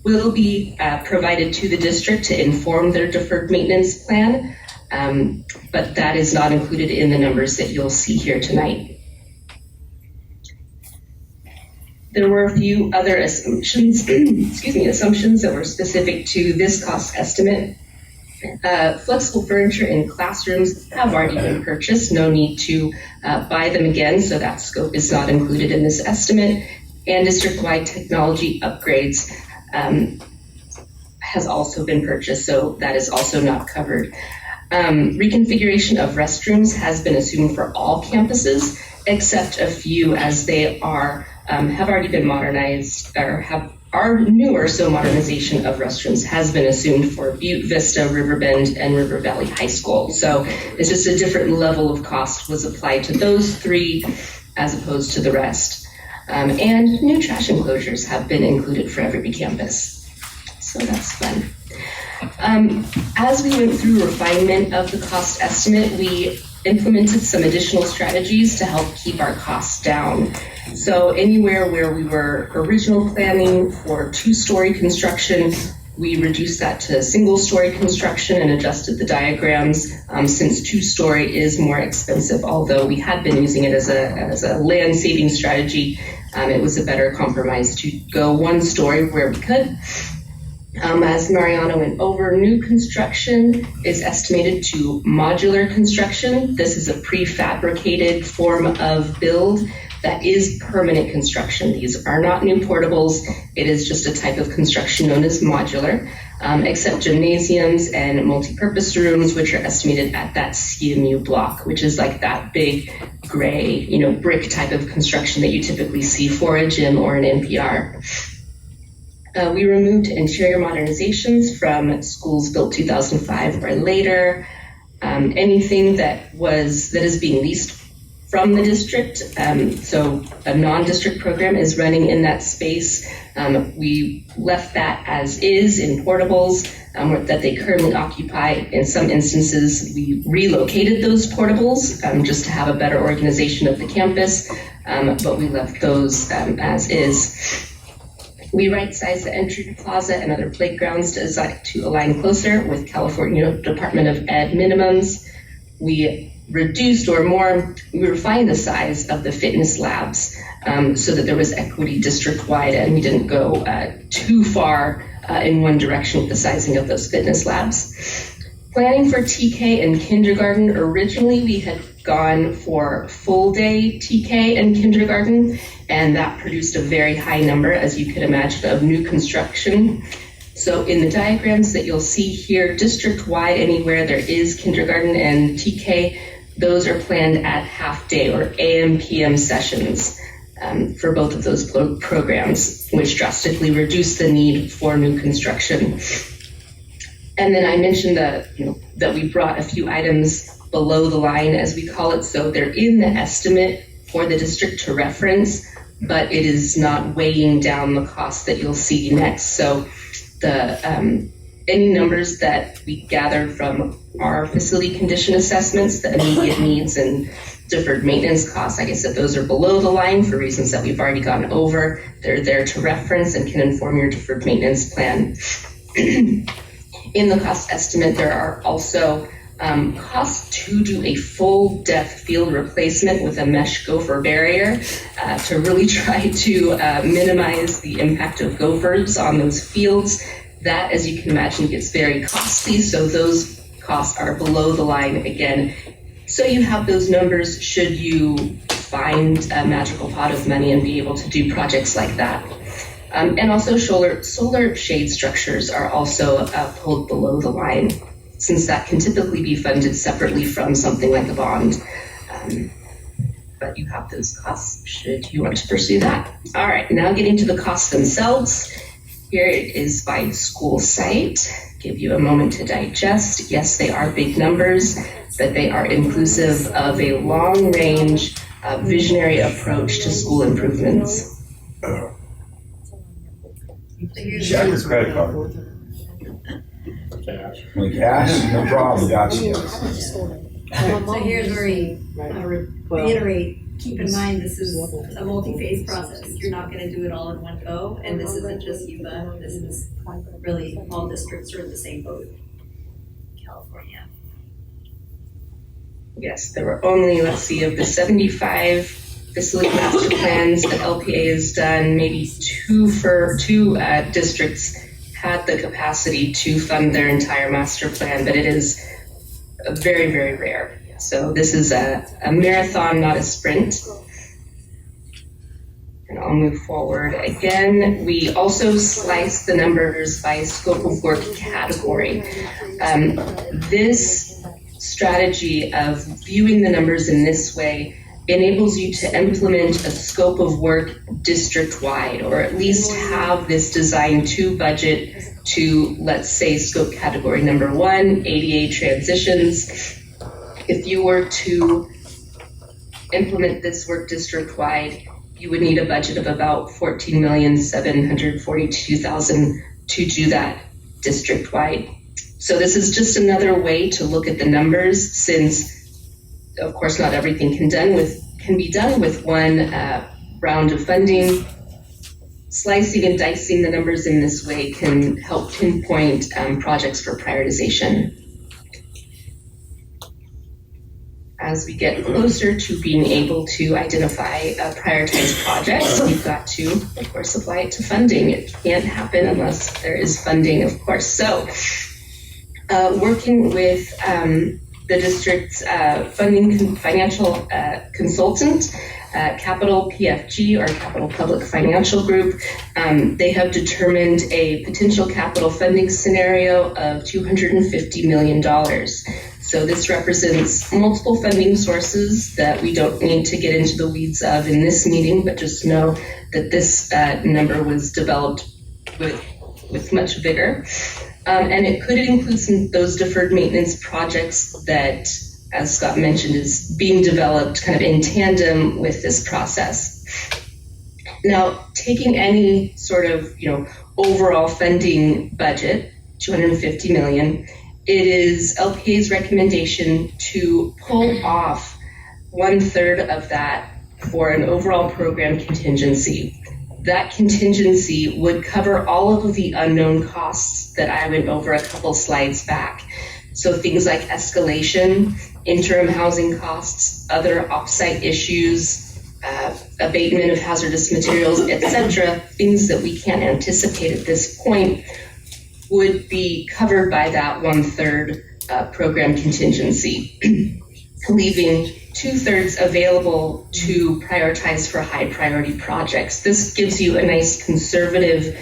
will be provided to the district to inform their deferred maintenance plan, but that is not included in the numbers that you'll see here tonight. There were a few other assumptions, assumptions that were specific to this cost estimate. Flexible furniture in classrooms have already been purchased. No need to buy them again, so that scope is not included in this estimate. And district-wide technology upgrades has also been purchased, so that is also not covered. Reconfiguration of restrooms has been assumed for all campuses, except a few, as they are have already been modernized or are newer, so modernization of restrooms has been assumed for Butte, Vista, Riverbend, and River Valley High School. So it's just a different level of cost was applied to those three as opposed to the rest. And new trash enclosures have been included for every campus. So that's fun. As we went through refinement of the cost estimate, we implemented some additional strategies to help keep our costs down. So anywhere where we were original planning for two-story construction, we reduced that to single-story construction and adjusted the diagrams since two-story is more expensive. Although we had been using it as a land-saving strategy, it was a better compromise to go one-story where we could. As Mariana went over, new construction is estimated to modular construction. This is a prefabricated form of build that is permanent construction. These are not new portables. It is just a type of construction known as modular, except gymnasiums and multipurpose rooms, which are estimated at that CMU block, which is like that big gray, brick type of construction that you typically see for a gym or an NPR. We removed interior modernizations from schools built 2005 or later. Anything that is being leased from the district, so a non-district program is running in that space. We left that as is in portables that they currently occupy. In some instances, we relocated those portables just to have a better organization of the campus, but we left those as is. We right-sized the entry plaza and other playgrounds to align closer with California Department of Ed minimums. We refined the size of the fitness labs so that there was equity district-wide and we didn't go too far in one direction with the sizing of those fitness labs. Planning for TK and kindergarten, originally we had gone for full day TK and kindergarten, and that produced a very high number, as you could imagine, of new construction. So in the diagrams that you'll see here, district-wide, anywhere there is kindergarten and TK, those are planned at half-day or AM/PM sessions for both of those programs, which drastically reduce the need for new construction. And then I mentioned that we brought a few items below the line, as we call it, so they're in the estimate for the district to reference, but it is not weighing down the costs that you'll see next. So the any numbers that we gathered from our facility condition assessments, the immediate needs and deferred maintenance costs, like I said, those are below the line for reasons that we've already gone over. They're there to reference and can inform your deferred maintenance plan. In the cost estimate, there are also costs to do a full depth field replacement with a mesh gopher barrier to really try to minimize the impact of gophers on those fields. That, as you can imagine, gets very costly, so those costs are below the line again. So you have those numbers should you find a magical pot of money and be able to do projects like that. And also solar shade structures are also pulled below the line, since that can typically be funded separately from something like a bond. But you have those costs should you want to pursue that. All right, now getting to the costs themselves. Here it is by school site. Give you a moment to digest. Yes, they are big numbers, but they are inclusive of a long range, visionary approach to school improvements. Check his credit card. With cash, no problem, got you. So here's where we reiterate, keep in mind, this is a multi-phase process. You're not gonna do it all in one go, and this isn't just UBA, this is really all districts are in the same boat in California. Yes, there were only, let's see, of the 75 facility master plans that LPA has done, maybe two districts had the capacity to fund their entire master plan, but it is very, very rare. So this is a marathon, not a sprint. And I'll move forward again. We also slice the numbers by scope of work category. This strategy of viewing the numbers in this way enables you to implement a scope of work district-wide, or at least have this designed to budget to, let's say, scope category number 1, ADA transitions. If you were to implement this work district-wide, you would need a budget of about $14,742,000 to do that district-wide. So this is just another way to look at the numbers, since of course, not everything can be done with one round of funding. Slicing and dicing the numbers in this way can help pinpoint projects for prioritization. As we get closer to being able to identify prioritized projects, we've got to, of course, apply it to funding. It can't happen unless there is funding, of course. So, working with the district's funding financial consultant, Capital PFG, or Capital Public Financial Group, they have determined a potential capital funding scenario of $250 million. So this represents multiple funding sources that we don't need to get into the weeds of in this meeting, but just know that this number was developed with much vigor. And it could include some those deferred maintenance projects that, as Scott mentioned, is being developed kind of in tandem with this process. Now, taking any sort of overall funding budget, $250 million, it is LPA's recommendation to pull off 1/3 of that for an overall program contingency. That contingency would cover all of the unknown costs that I went over a couple slides back. So things like escalation, interim housing costs, other offsite issues, abatement of hazardous materials, etc., things that we can't anticipate at this point, would be covered by that 1/3 program contingency, leaving 2/3 available to prioritize for high priority projects. This gives you a nice conservative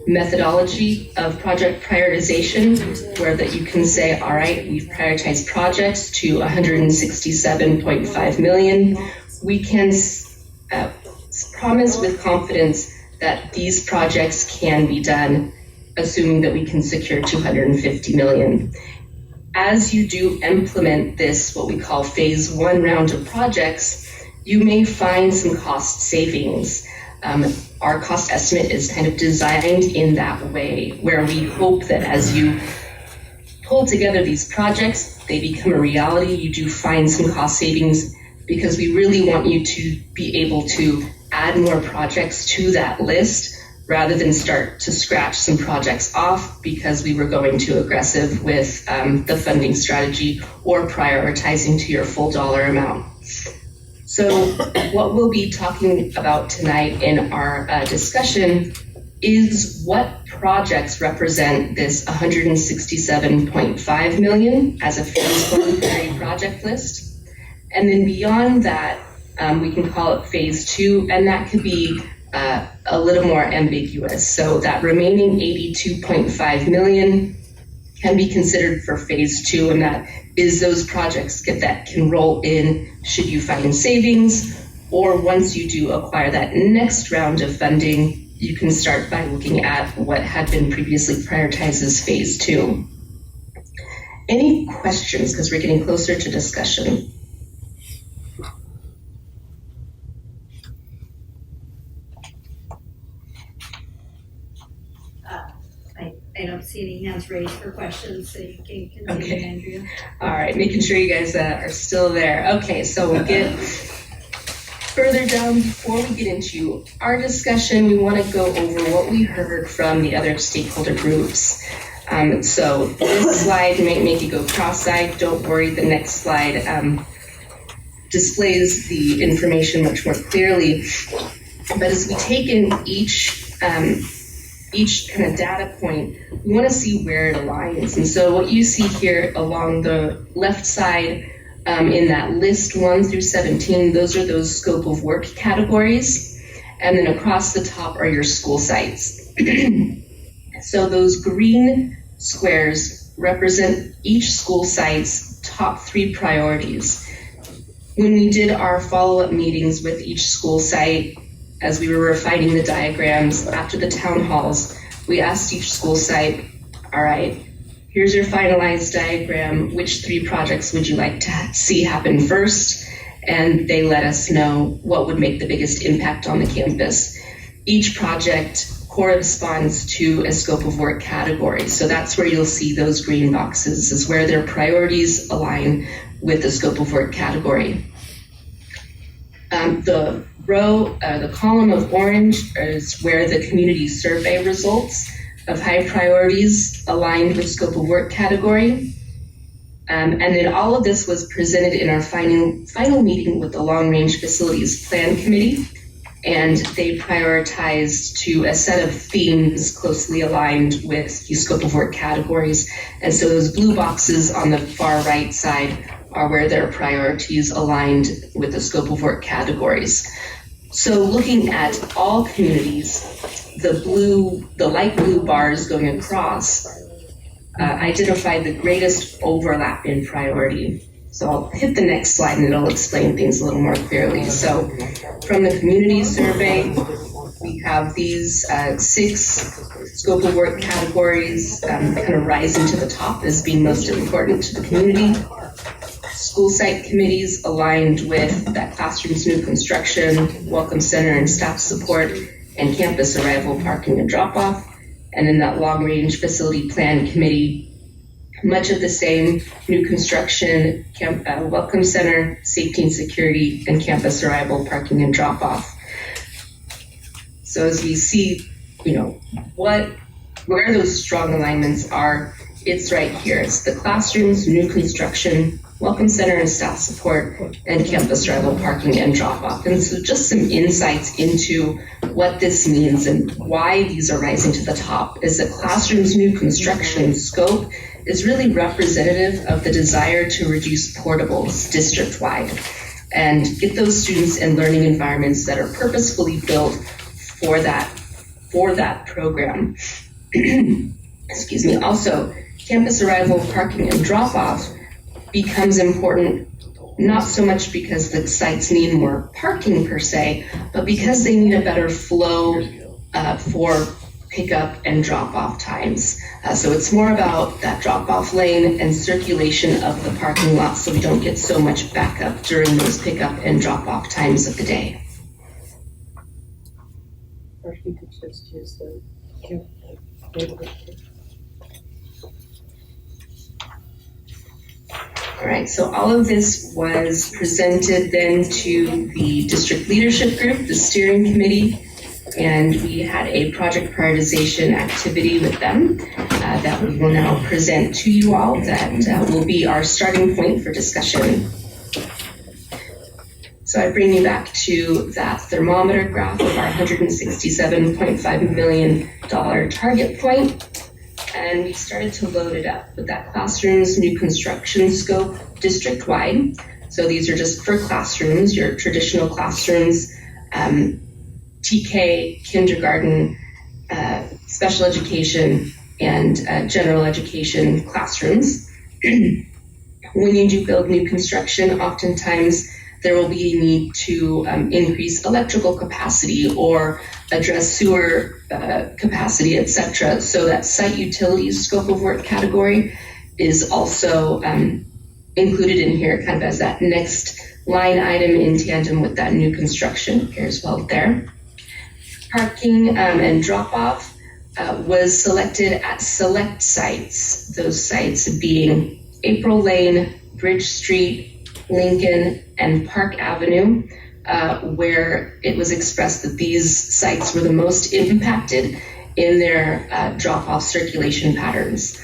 methodology of project prioritization, where that you can say, all right, we've prioritized projects to 167.5 million. We can promise with confidence that these projects can be done, assuming that we can secure 250 million. As you do implement this, what we call phase one round of projects, you may find some cost savings. Our cost estimate is kind of designed in that way, where we hope that as you pull together these projects, they become a reality. You do find some cost savings because we really want you to be able to add more projects to that list rather than start to scratch some projects off because we were going too aggressive with the funding strategy or prioritizing to your full dollar amount. So what we'll be talking about tonight in our discussion is what projects represent this 167.5 million as a phase one priority project list. And then beyond that, we can call it phase two, and that could be a little more ambiguous. So that remaining 82.5 million can be considered for phase two, and that is those projects that can roll in should you find savings, or once you do acquire that next round of funding, you can start by looking at what had been previously prioritized as phase two. Any questions, because we're getting closer to discussion? I don't see any hands raised for questions, so you can continue, Okay. Andrea. All right, making sure you guys are still there. Okay, so we'll get further down. Before we get into our discussion, we want to go over what we heard from the other stakeholder groups. So this slide might make you go cross-eyed. Don't worry, the next slide displays the information much more clearly. But as we take in each kind of data point, we want to see where it aligns. And so what you see here along the left side in that list 1 through 17, those are those scope of work categories. And then across the top are your school sites. So those green squares represent each school site's top 3 priorities. When we did our follow-up meetings with each school site, as we were refining the diagrams after the town halls, we asked each school site, all right, here's your finalized diagram. Which 3 projects would you like to see happen first? And they let us know what would make the biggest impact on the campus. Each project corresponds to a scope of work category. So that's where you'll see those green boxes, is where their priorities align with the scope of work category. The column of orange is where the community survey results of high priorities aligned with scope of work category. And then all of this was presented in our final meeting with the Long Range Facilities Plan Committee, and they prioritized to a set of themes closely aligned with the scope of work categories. And so those blue boxes on the far right side are where their priorities aligned with the scope of work categories. So looking at all communities, the light blue bars going across identify the greatest overlap in priority. So I'll hit the next slide and it'll explain things a little more clearly. So from the community survey, we have these 6 scope of work categories kind of rising to the top as being most important to the community. School site committees aligned with that classroom's new construction, welcome center and staff support, and campus arrival, parking, and drop-off. And then that long range facility plan committee, much of the same, new construction, welcome center, safety and security, and campus arrival, parking, and drop-off. So as we see, where those strong alignments are, it's right here. It's the classrooms, new construction, welcome center and staff support, and campus arrival, parking, and drop-off. And so just some insights into what this means and why these are rising to the top is that classrooms new construction scope is really representative of the desire to reduce portables district-wide and get those students in learning environments that are purposefully built for that for that program. Excuse me. Also, campus arrival, parking, and drop-off becomes important, not so much because the sites need more parking per se, but because they need a better flow for pickup and drop-off times. So it's more about that drop-off lane and circulation of the parking lot so we don't get so much backup during those pickup and drop-off times of the day. Or if you could just use the neighborhood. All right, so all of this was presented then to the district leadership group, the steering committee, and we had a project prioritization activity with them that we will now present to you all that will be our starting point for discussion. So I bring you back to that thermometer graph of our $167.5 million target point. And we started to load it up with that classrooms new construction scope district-wide. So these are just for classrooms, your traditional classrooms, TK, kindergarten, special education, and general education classrooms. When you do build new construction, oftentimes there will be a need to increase electrical capacity or address sewer capacity, etc. So that site utilities scope of work category is also included in here kind of as that next line item in tandem with that new construction here as well there. Parking and drop-off was selected at select sites, those sites being April Lane, Bridge Street, Lincoln, and Park Avenue, where it was expressed that these sites were the most impacted in their drop-off circulation patterns.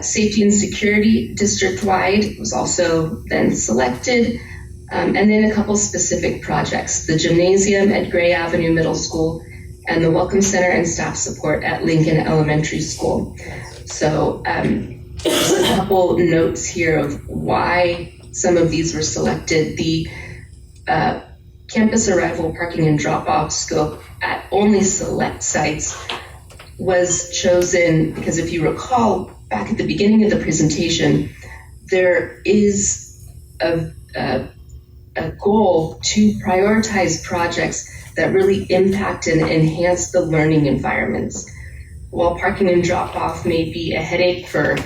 Safety and security district-wide was also then selected, and then a couple specific projects, the gymnasium at Gray Avenue Middle School and the Welcome Center and staff support at Lincoln Elementary School. So just a couple notes here of why some of these were selected. The campus arrival, parking, and drop-off scope at only select sites was chosen because if you recall, back at the beginning of the presentation, there is a goal to prioritize projects that really impact and enhance the learning environments. While parking and drop-off may be a headache for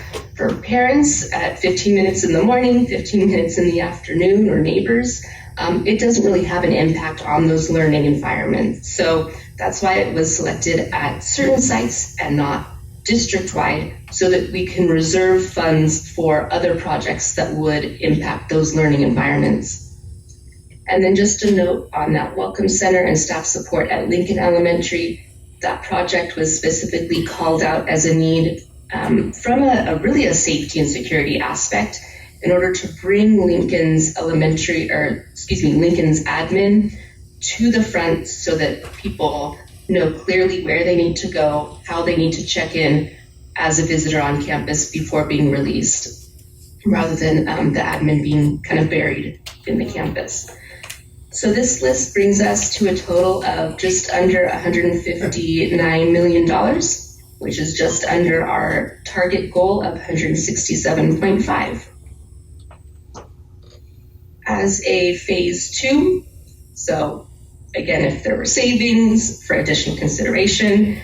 parents at 15 minutes in the morning, 15 minutes in the afternoon, or neighbors, it doesn't really have an impact on those learning environments. So that's why it was selected at certain sites and not district-wide, so that we can reserve funds for other projects that would impact those learning environments. And then just a note on that Welcome Center and staff support at Lincoln Elementary, that project was specifically called out as a need from really a safety and security aspect in order to bring Lincoln's admin to the front so that people know clearly where they need to go, how they need to check in as a visitor on campus before being released, rather than the admin being kind of buried in the campus. So this list brings us to a total of just under $159 million, which is just under our target goal of 167.5. As a phase 2, so again, if there were savings for additional consideration,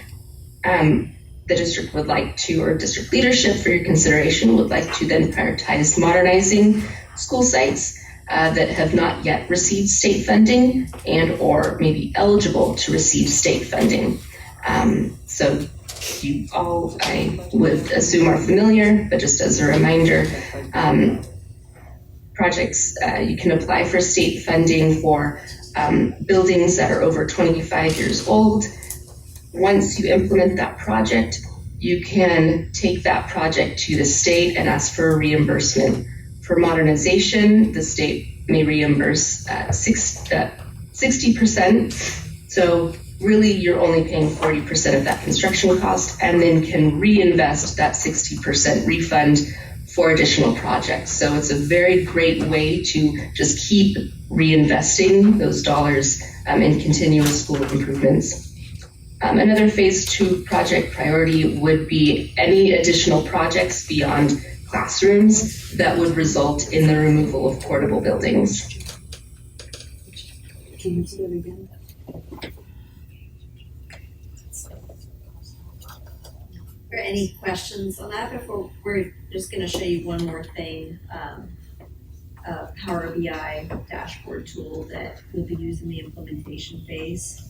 the district would like to, or district leadership for your consideration, would like to then prioritize modernizing school sites that have not yet received state funding and or maybe eligible to receive state funding. So you all, I would assume, are familiar, but just as a reminder, projects, you can apply for state funding for buildings that are over 25 years old. Once you implement that project, you can take that project to the state and ask for a reimbursement. For modernization, the state may reimburse 60%. So really, you're only paying 40% of that construction cost and then can reinvest that 60% refund for additional projects. So it's a very great way to just keep reinvesting those dollars in continuous school improvements. Another phase 2 project priority would be any additional projects beyond classrooms that would result in the removal of portable buildings. Can you say it again? Are there any questions on that before we're just gonna show you one more thing, a Power BI dashboard tool that will be used in the implementation phase.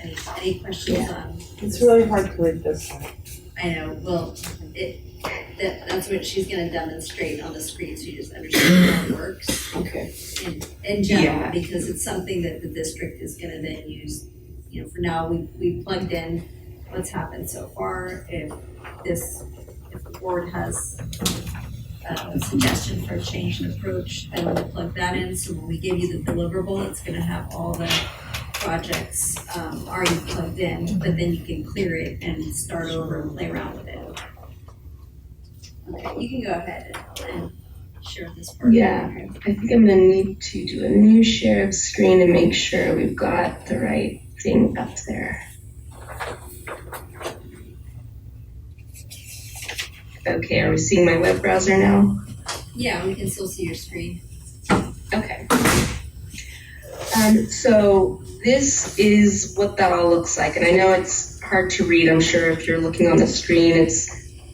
Any questions on? It's really hard to read this. I know, well, that's what she's gonna demonstrate on the screen, so you just understand how it works Okay. in general, Yeah. because it's something that the district is gonna then use. You know, for now, we plugged in what's happened so far. If the board has a suggestion for a change in approach, then we'll plug that in, so when we give you the deliverable, it's gonna have all the projects already plugged in, but then you can clear it and start over and play around with it. Okay, you can go ahead and share this part. Yeah, I think I'm gonna need to do a new share of screen and make sure we've got the right thing up there. Okay, are we seeing my web browser now? Yeah, we can still see your screen. Okay. So this is what that all looks like, and I know it's hard to read. I'm sure if you're looking on the screen,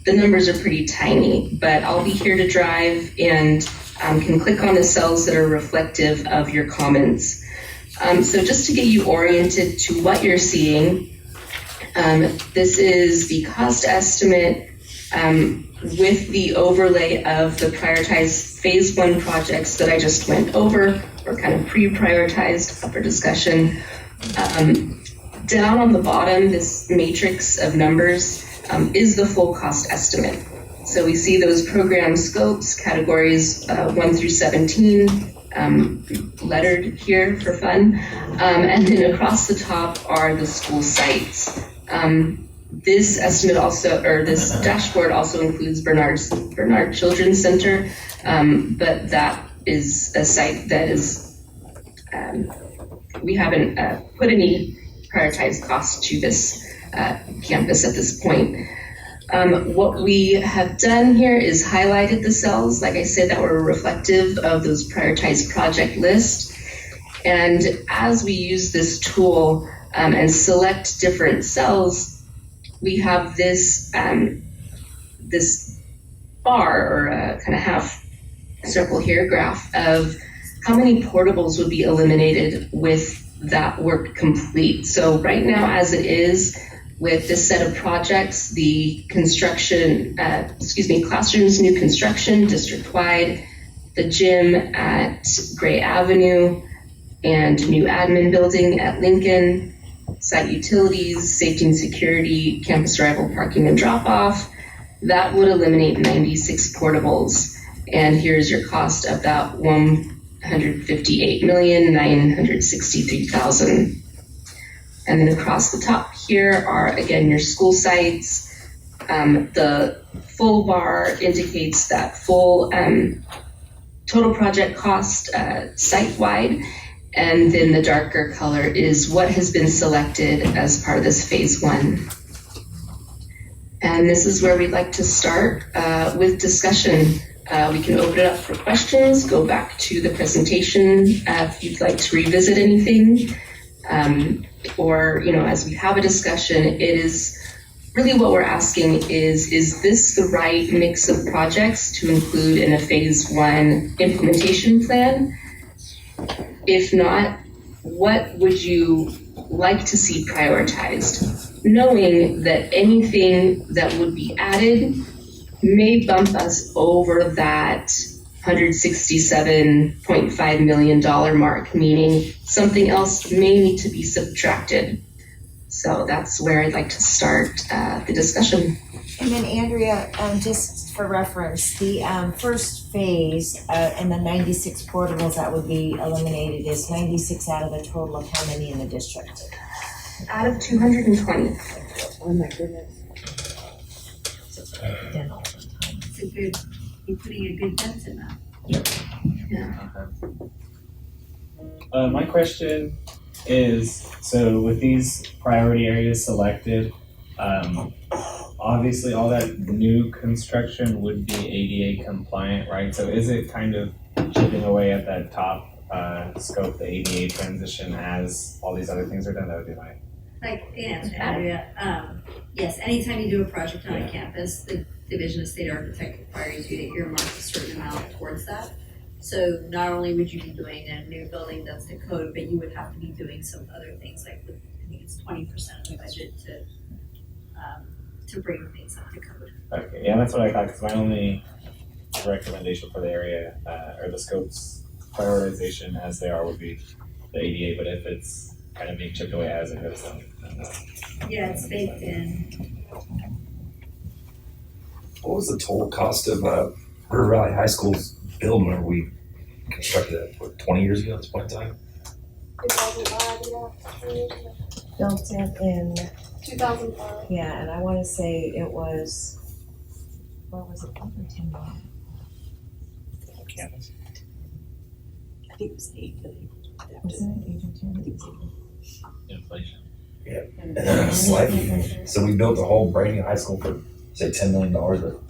the numbers are pretty tiny, but I'll be here to drive and can click on the cells that are reflective of your comments. So just to get you oriented to what you're seeing, this is the cost estimate with the overlay of the prioritized phase 1 projects that I just went over, or kind of pre-prioritized up for discussion. Down on the bottom, this matrix of numbers is the full cost estimate. So we see those program scopes, categories 1 through 17, lettered here for fun. And then across the top are the school sites. This estimate also, or this dashboard also includes Bernard Children's Center, but that is a site that is, we haven't put any prioritized costs to this campus at this point. What we have done here is highlighted the cells, like I said, that were reflective of those prioritized project lists. And as we use this tool and select different cells, we have this this bar, or a kind of half circle here, graph of how many portables would be eliminated with that work complete. So right now, as it is, with this set of projects, the construction, classrooms, new construction, district-wide, the gym at Gray Avenue, and new admin building at Lincoln, site utilities, safety and security, campus arrival, parking, and drop-off, that would eliminate 96 portables. And here's your cost of that, $158,963,000. And then across the top here are, again, your school sites. The full bar indicates that full total project cost site-wide. And then the darker color is what has been selected as part of this phase 1. And this is where we'd like to start with discussion. We can open it up for questions, go back to the presentation if you'd like to revisit anything. Or, as we have a discussion, it is really what we're asking is this the right mix of projects to include in a phase 1 implementation plan? If not, what would you like to see prioritized? Knowing that anything that would be added may bump us over that $167.5 million mark, meaning something else may need to be subtracted. So that's where I'd like to start the discussion. And then Andrea, just for reference, the first phase and the 96 portables that would be eliminated is 96 out of a total of how many in the district? Out of 220. Oh my goodness. It's a good, you're putting a good dent in that. My question is, so with these priority areas selected, obviously all that new construction would be ADA compliant, right? So is it kind of chipping away at that top scope, the ADA transition, as all these other things are done? That would be my. Like, Andrea, yes, anytime you do a project on a campus, the Division of State Architect requires you to earmark a certain amount towards that. So not only would you be doing a new building that's the code, but you would have to be doing some other things, like I think it's 20% of the budget to bring things up to code. Okay, yeah, that's what I thought, because my only recommendation for the area, or the scopes prioritization as they are would be the ADA, but if it's kind of being chipped away as it goes, then Yeah, it's baked in. What was the total cost of River Valley High School's building when we constructed that, what, 20 years ago at this point in time? 2005, yeah. Built it in, 2005. yeah, and I wanna say it was, what was it, over 10 million? Campus. I think it was 8 million. Wasn't it 8 or 10? inflation. And then slightly, so we built the whole brand new high school for, say, $10 million, but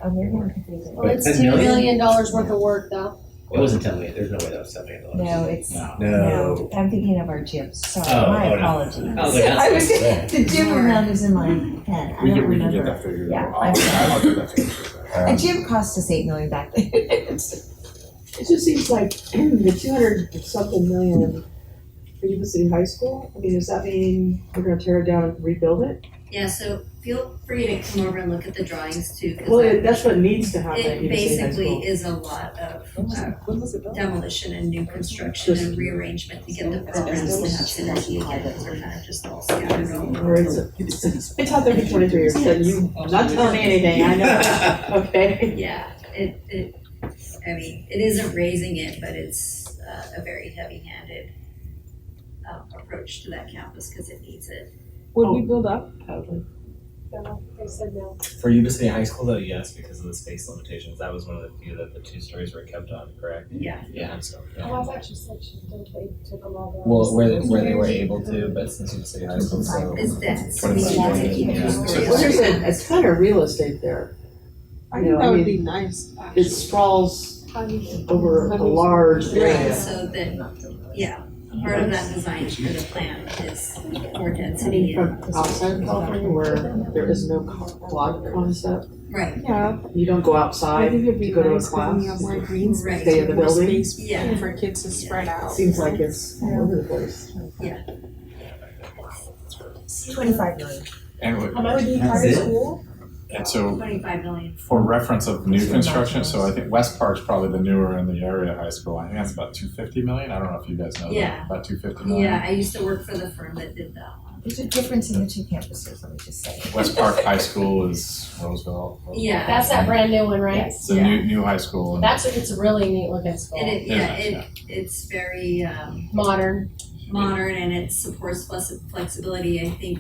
Oh, maybe I'm confusing. Well, it's $10 $2 million? million worth of work though. It wasn't 10 million, there's no way that was $10 million. No, it's, No. no, I'm thinking of our gyms, sorry, Oh, my no. apologies. I was like, that's- The gym amount is in my head, I We don't can get remember. that figured Yeah, out. I'm sorry. I'll get that figured out. A gym cost us 8 million back then. It just seems like the 200 something million for Yuba City High School, I mean, does that mean we're gonna tear it down and rebuild it? Yeah, so feel free to come over and look at the drawings too, Well, because that's what needs to happen at it Yuba City High basically School. is a lot of When was it built? demolition and new construction and rearrangement to get the programs to have synergy again, because they're kind of just all scattered all over. Or is it, it's out there for 23 years, so you, I'm not telling me anything, I know, okay? Yeah, I mean, it isn't raising it, but it's a very heavy-handed approach to that campus because it needs it. Would we build up? Probably. No, they said no. For Yuba City High School though, yes, because of the space limitations. That was one of the few that the 2 stories were kept on, correct? Yeah. Yeah, so, Oh, yeah. I thought you said she did, they took them all down. Well, where they were able to, but since Yuba City High School, so. It's dense. What We is need it? to keep Yeah. it Well, there's a ton of real estate there. I You think know, that I would mean, be nice, It actually. sprawls over a large Yeah, area. so that, yeah, part of that design for the plan is more I density. mean, from outside of California where there is no block concept, Right, Yeah, you don't go I outside think it'd to be go to a nice when you have class. more green space. Right. Stay in the more building. space Yeah. For kids to spread out. Seems like it's all over the place. 25 million. And, How much would be part of school? and so 25 million. for reference of new construction, so I think West Park's probably the newer in the area high school. I think that's about 250 million. I don't know if you guys know Yeah. that, about 250 million. Yeah, I used to work for the firm that did that one. There's a difference in the 2 campuses, let me just say. West Park High School is Roseville. Yeah. That's that brand new one, right? It's a new high school. And It's a really neat looking school. It's very Modern. modern and it supports flexibility. I think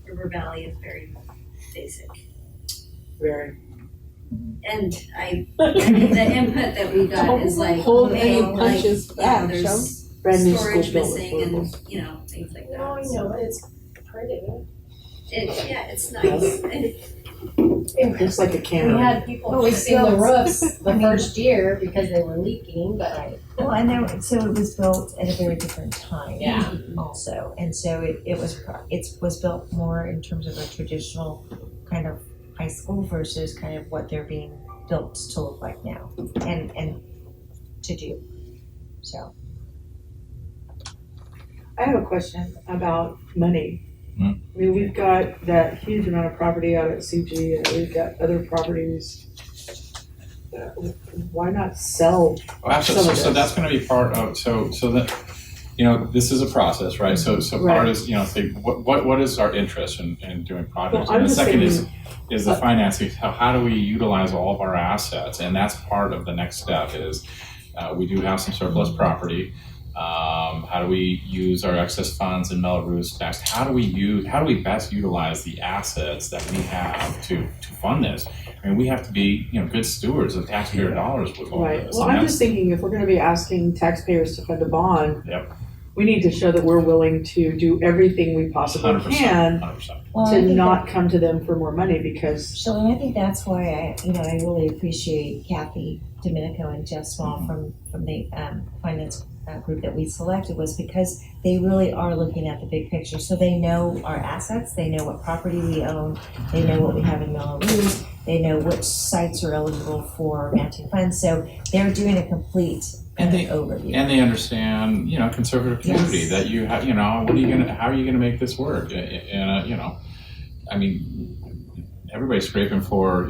River Valley is very basic. Very. And the input that we got is like, Hold hey, any like, punches back, there's Brand new storage school building. missing and, you know, things like that. No, I know, but it's pretty. It's nice. It's like a We camera. had people Oh, it's fixing the built. roofs the first year because they were leaking, but Well, and there, so it was built at a very different time. Yeah. Also, and so it was built more in terms of a traditional kind of high school versus kind of what they're being built to look like now and to do, so. I have a question about money. Hmm. I mean, we've got that huge amount of property out at CG and we've got other properties. Why not sell? Well, actually, Some of so this. that's gonna be part of, so that, you know, this is a process, right? So part Right. is, you know, say, what is our interest in doing projects? Well, I'm And the just second thinking- is the financing, how do we utilize all of our assets? And that's part of the next step is, we do have some surplus property. How do we use our excess funds and Melrose tax? How do we best utilize the assets that we have to fund this? I mean, we have to be, you know, good stewards of taxpayer dollars with all Right, this. well, and I'm that's- just thinking if we're gonna be asking taxpayers to fund a bond. Yep. we need to show that we're willing to do everything we possibly 100%, can 100%. Well, I to think not come to them for more money because, Shelley, I think that's why I really appreciate Kathy Domenico and Jeff Small from the finance group that we selected, was because they really are looking at the big picture. So they know our assets, they know what property we own, they know what we have in Melrose, they know which sites are eligible for matching funds. So they're doing a complete overview. And they understand, conservative community, Yes. that you have, how are you gonna make this work? And, I mean, everybody's scraping for,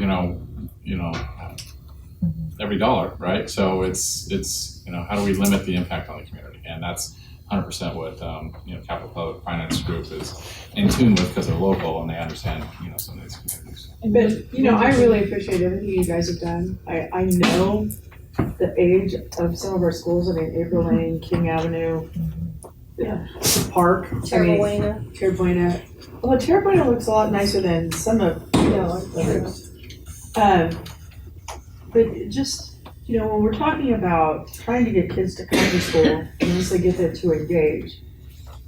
every dollar, right? So it's, how do we limit the impact on the community? And that's 100% what, Capital Public Finance Group is in tune with, because they're local and they understand, some of these communities. but, I really appreciate everything you guys have done. I know the age of some of our schools, I mean, April Lane, King Avenue, Park, Terra Buena. Terra Buena. Well, Terra Buena looks a lot nicer than some of the others. But just, when we're talking about trying to get kids to come to school, once they get there to engage,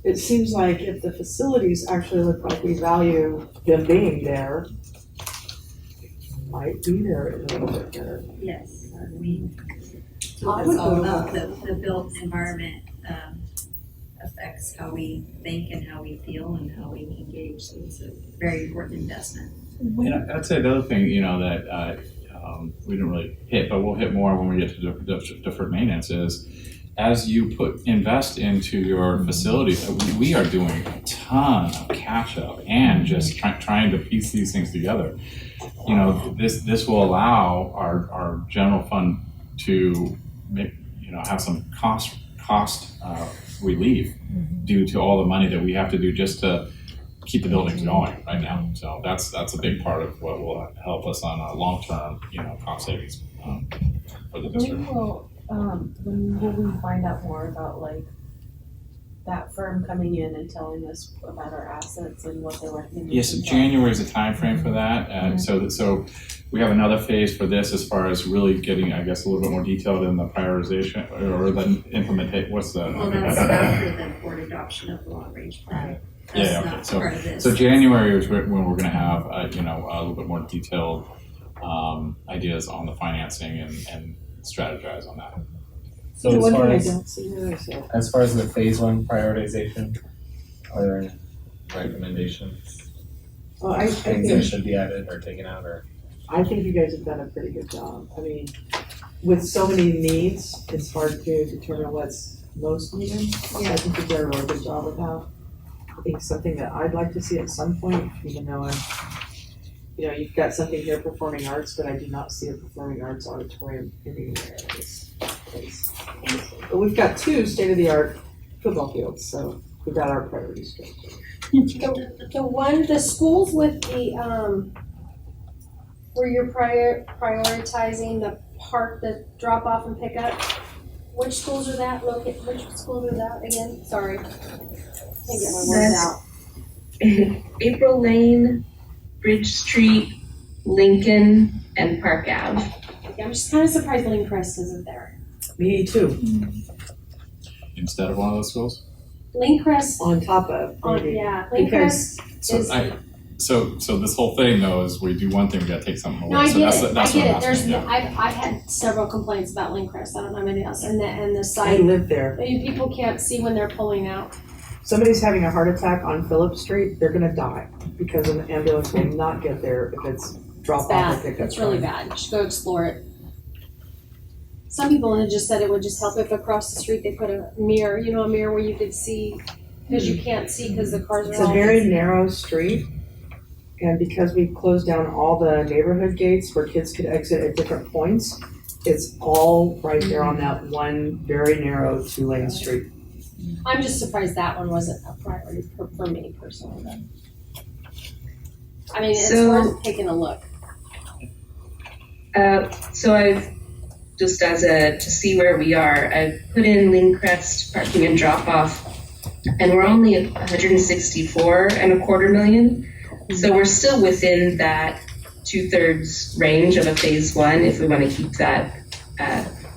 it seems like if the facilities actually look like we value them being there, it might be there a little bit better. Yes, I mean, I it's would all go to about the built environment, affects how we think and how we feel and how we engage, so it's a very important investment. And I'd say the other thing, that we didn't really hit, but we'll hit more when we get to deferred maintenance, is as you invest into your facilities, we are doing a ton of catch up and just trying to piece these things together. This will allow our general fund to make, have some cost relief due to all the money that we have to do just to keep the buildings going right now. So that's a big part of what will help us on a long-term, cost savings for the district. When will we find out more about that firm coming in and telling us about our assets and what their recommendations Yes, January is the time frame for that. So we have another phase for this as far as really getting, I guess, a little bit more detailed in the prioritization or the implementation. What's the? Well, that's after the board adoption of the long-range plan. That's Yeah, okay. not part of this. So January is when we're going to have, a little bit more detailed ideas on the financing and strategize on that. So The as one far thing I as, don't see there is that as far as the phase one prioritization, are there any recommendations? well, I Things that think, should be added or taken out, or? I think you guys have done a pretty good job. I mean, with so many needs, it's hard to determine what's most needed. I think you've done a really good job with that. I think something that I'd like to see at some point, even though you've got something here, performing arts, but I do not see a performing arts auditorium anywhere in this place. But we've got 2 state-of-the-art football fields, so we've got our priorities straight. The schools with the, where you're prioritizing the park, the drop off and pick up, which schools are that, which schools are that again? Sorry. Can't get my words out. April Lane, Bridge Street, Lincoln, and Park Ave. I'm just kind of surprised Lindcrest isn't there. Me too, Instead of one of those schools? Lindcrest, on top of, maybe. yeah, Because- Lindcrest is. So this whole thing though is we do one thing, we gotta take something away. No, I So get that's it, that's I what get I'm it, there's, asking, yeah. I've had several complaints about Lindcrest, I don't know anybody else, and the I site, live there. people can't see when they're pulling out. Somebody's having a heart attack on Phillip Street, they're gonna die because an ambulance will not get there if it's drop It's off or bad, pick up. it's really bad, you should go explore it. Some people had just said it would just help if across the street they put a mirror, a mirror where you could see, because you can't see because the cars are It's all. a very narrow street, and because we've closed down all the neighborhood gates where kids could exit at different points, it's all right there on that one very narrow 2-lane street. I'm just surprised that one wasn't a priority for me personally, but. I mean, it's So- worth taking a look. So I've, just to see where we are, I've put in Lindcrest parking and drop off, and we're only at 164.25 million. So we're still within that 2/3 range of a phase one if we want to keep that,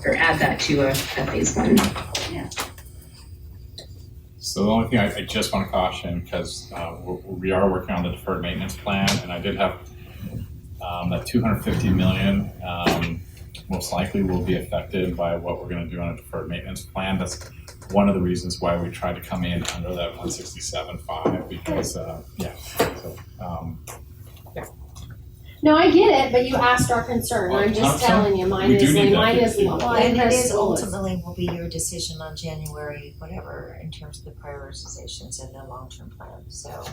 or add that to a phase one. So the only thing I just want to caution, because we are working on the deferred maintenance plan, and I did have that 250 million most likely will be affected by what we're going to do on a deferred maintenance plan. That's one of the reasons why we tried to come in under that 167.5 because No, I get it, but you asked our concern. I'm just 100%. telling you, mine We do is, need that mine is, 50. Well, and it is Crystal is. ultimately will be your decision on January, whatever, in terms of the prioritizations and the long-term plan, so.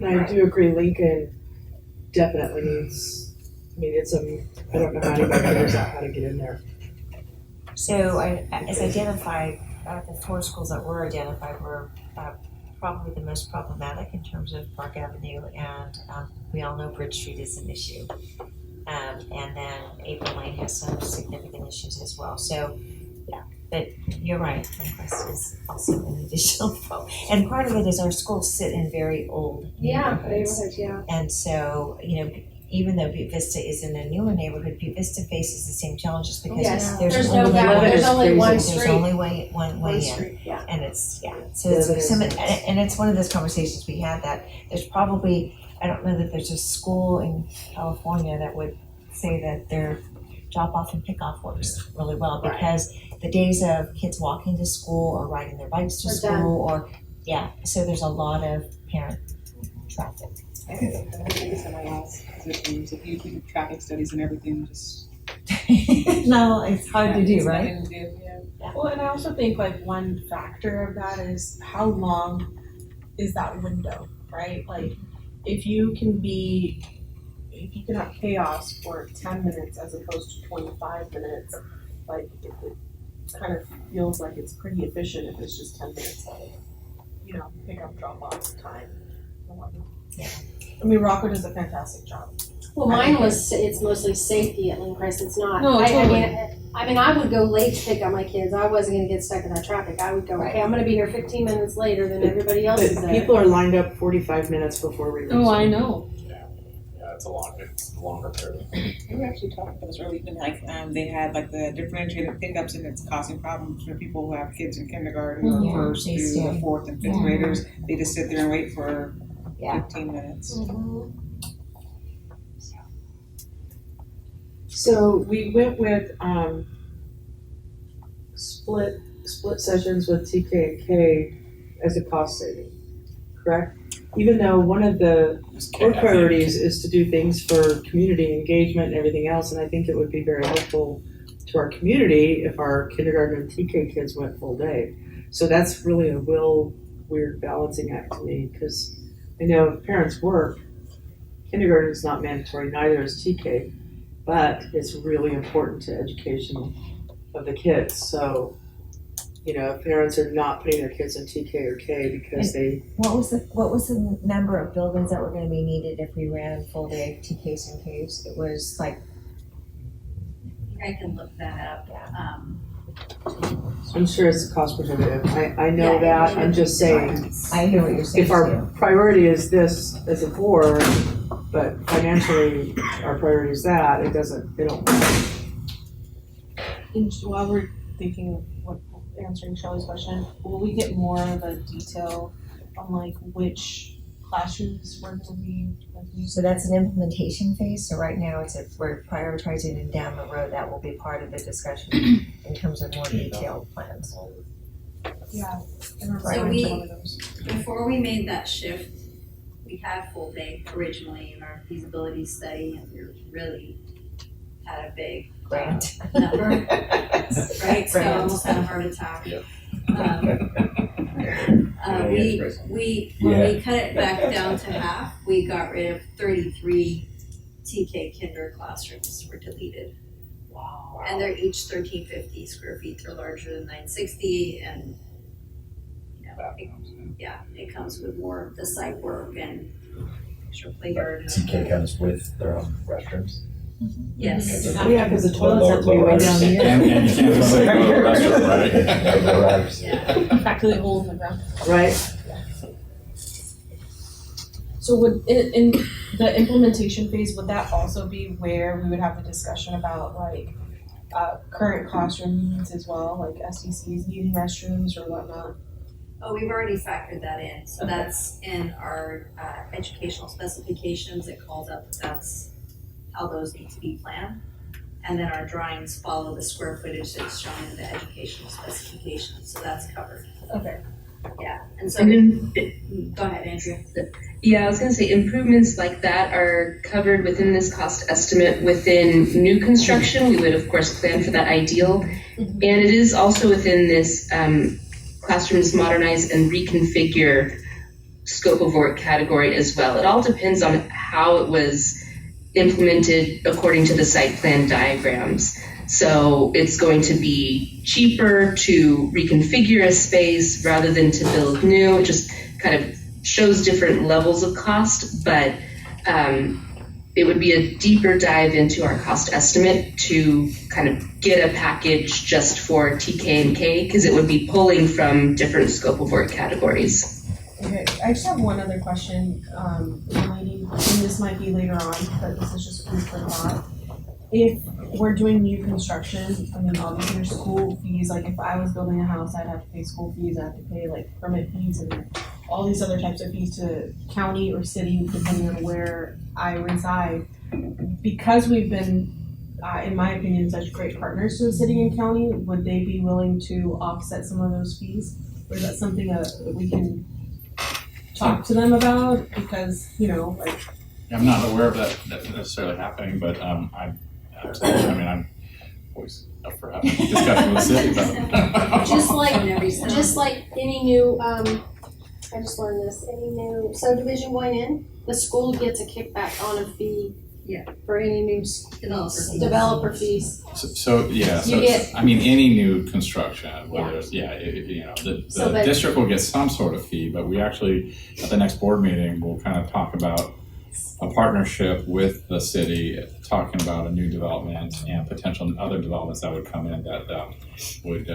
And I do agree, Lincoln definitely needs, I mean, I don't know how anybody figures out how to get in there. So as identified, the 4 schools that were identified were probably the most problematic in terms of Park Avenue, and we all know Bridge Street is an issue. And then April Lane has some significant issues as well. So, yeah, but you're right, Conquest is also an additional problem. And part of it is our schools sit in very old neighborhoods. Yeah. And so, even though Butte Vista is in a newer neighborhood, Butte Vista faces the same challenges because Yes, there's there's only no bound, one- there's only one there's street. only one way in. Street, yeah. And it's, so it's some, and it's one of those conversations we had that there's probably, I don't know that there's a school in California that would say that their drop off and pick off works really well because the days of kids walking to school or riding their bikes to school so there's a lot of parent traffic. I think it's in my last position, so if you do traffic studies and everything, just. No, it's hard to do, right? Well, and I also think like one factor of that is how long is that window, right? Like if you can have chaos for 10 minutes as opposed to 25 minutes, like it kind of feels like it's pretty efficient if it's just 10 minutes of, pick up, drop off time. Yeah. I mean, Rocco does a fantastic job. Well, mine was, it's mostly safety at Linquist, it's not. No, totally. I mean, I would go late to pick up my kids, I wasn't gonna get stuck in that traffic, I would go, okay, I'm gonna be here 15 minutes later than everybody else is But there. people are lined up 45 minutes before we reach. I know. Yeah, it's a longer period. We were actually talking about this earlier, they had like the differentiated pickups and it's causing problems for people who have kids in kindergarten or first they through stay. the 4th and 5th graders. They just sit there and wait for 15 minutes. So we went with split sessions with TK and K as a cost saving, correct? Even though one of the core priorities is to do things for community engagement and everything else, and I think it would be very helpful to our community if our kindergarten and TK kids went full day. So that's really a weird balancing act to me, because I know if parents work, kindergarten is not mandatory, neither is TK, but it's really important to education of the kids. So, if parents are not putting their kids in TK or K because What was the number of buildings that were going to be needed if we ran full day TKs and Ks? It was like, I can look that up. I'm sure it's cost prohibitive. I know that, I'm just saying, I hear what you're saying if our too. priority is this as a board, but financially our priority is that, they don't. And while we're thinking of answering Shelley's question, will we get more of a detail on like which classrooms we're going to be using? So that's an implementation phase. So right now we're prioritizing, and down the road that will be part of the discussion in terms of more detailed plans. Yeah. So before we made that shift, we had full day originally in our feasibility study, and we really had a big Grant. number, right? So I almost had a heart attack. When we cut it back down to half, we got rid of 33 TK kinder classrooms were deleted. Wow. And they're each 1350 square feet, they're larger than 960, and it comes with more of the site work and extra playground. TK comes with their own restrooms. Yes. Yeah, because the toilets have to be way down here. And you can't really go to the restroom, right? Yeah. Practically a hole in the ground. Right? So would, in the implementation phase, would that also be where we would have the discussion about like current classroom needs as well, like SDCs needing restrooms or whatnot? Oh, we've already factored that in, so Okay. that's in our educational specifications, it calls out that that's how those need to be planned. And then our drawings follow the square footage that's shown in the educational specifications, so that's covered. Okay. Yeah, and so, And then, go ahead, Andrea. yeah, I was gonna say improvements like that are covered within this cost estimate within new construction. We would of course plan for that ideal. And it is also within this classrooms modernize and reconfigure scope of work category as well. It all depends on how it was implemented according to the site plan diagrams. So it's going to be cheaper to reconfigure a space rather than to build new. It just kind of shows different levels of cost, but it would be a deeper dive into our cost estimate to kind of get a package just for TK and K, because it would be pulling from different scope of work categories. Okay, I just have one other question, relating, and this might be later on, but this is just food for thought. If we're doing new construction, I mean, obviously there's school fees, like if I was building a house, I'd have to pay school fees, I'd have to pay like permit fees and all these other types of fees to county or city, depending on where I reside. Because we've been, in my opinion, such great partners to the city and county, would they be willing to offset some of those fees? Or is that something that we can talk to them about? Because, you know, like, I'm not aware of that necessarily happening, but I'm always up for having a discussion with the city about it. Just like any new, I just learned this, any new subdivision going in, the school gets a kickback on a fee. Yeah. For any new developer fees. So get- I mean, any new construction, whether it's, the So that- district will get some sort of fee, but we actually, at the next board meeting, we'll kind of talk about a partnership with the city, talking about a new development and potential other developments that would come in that would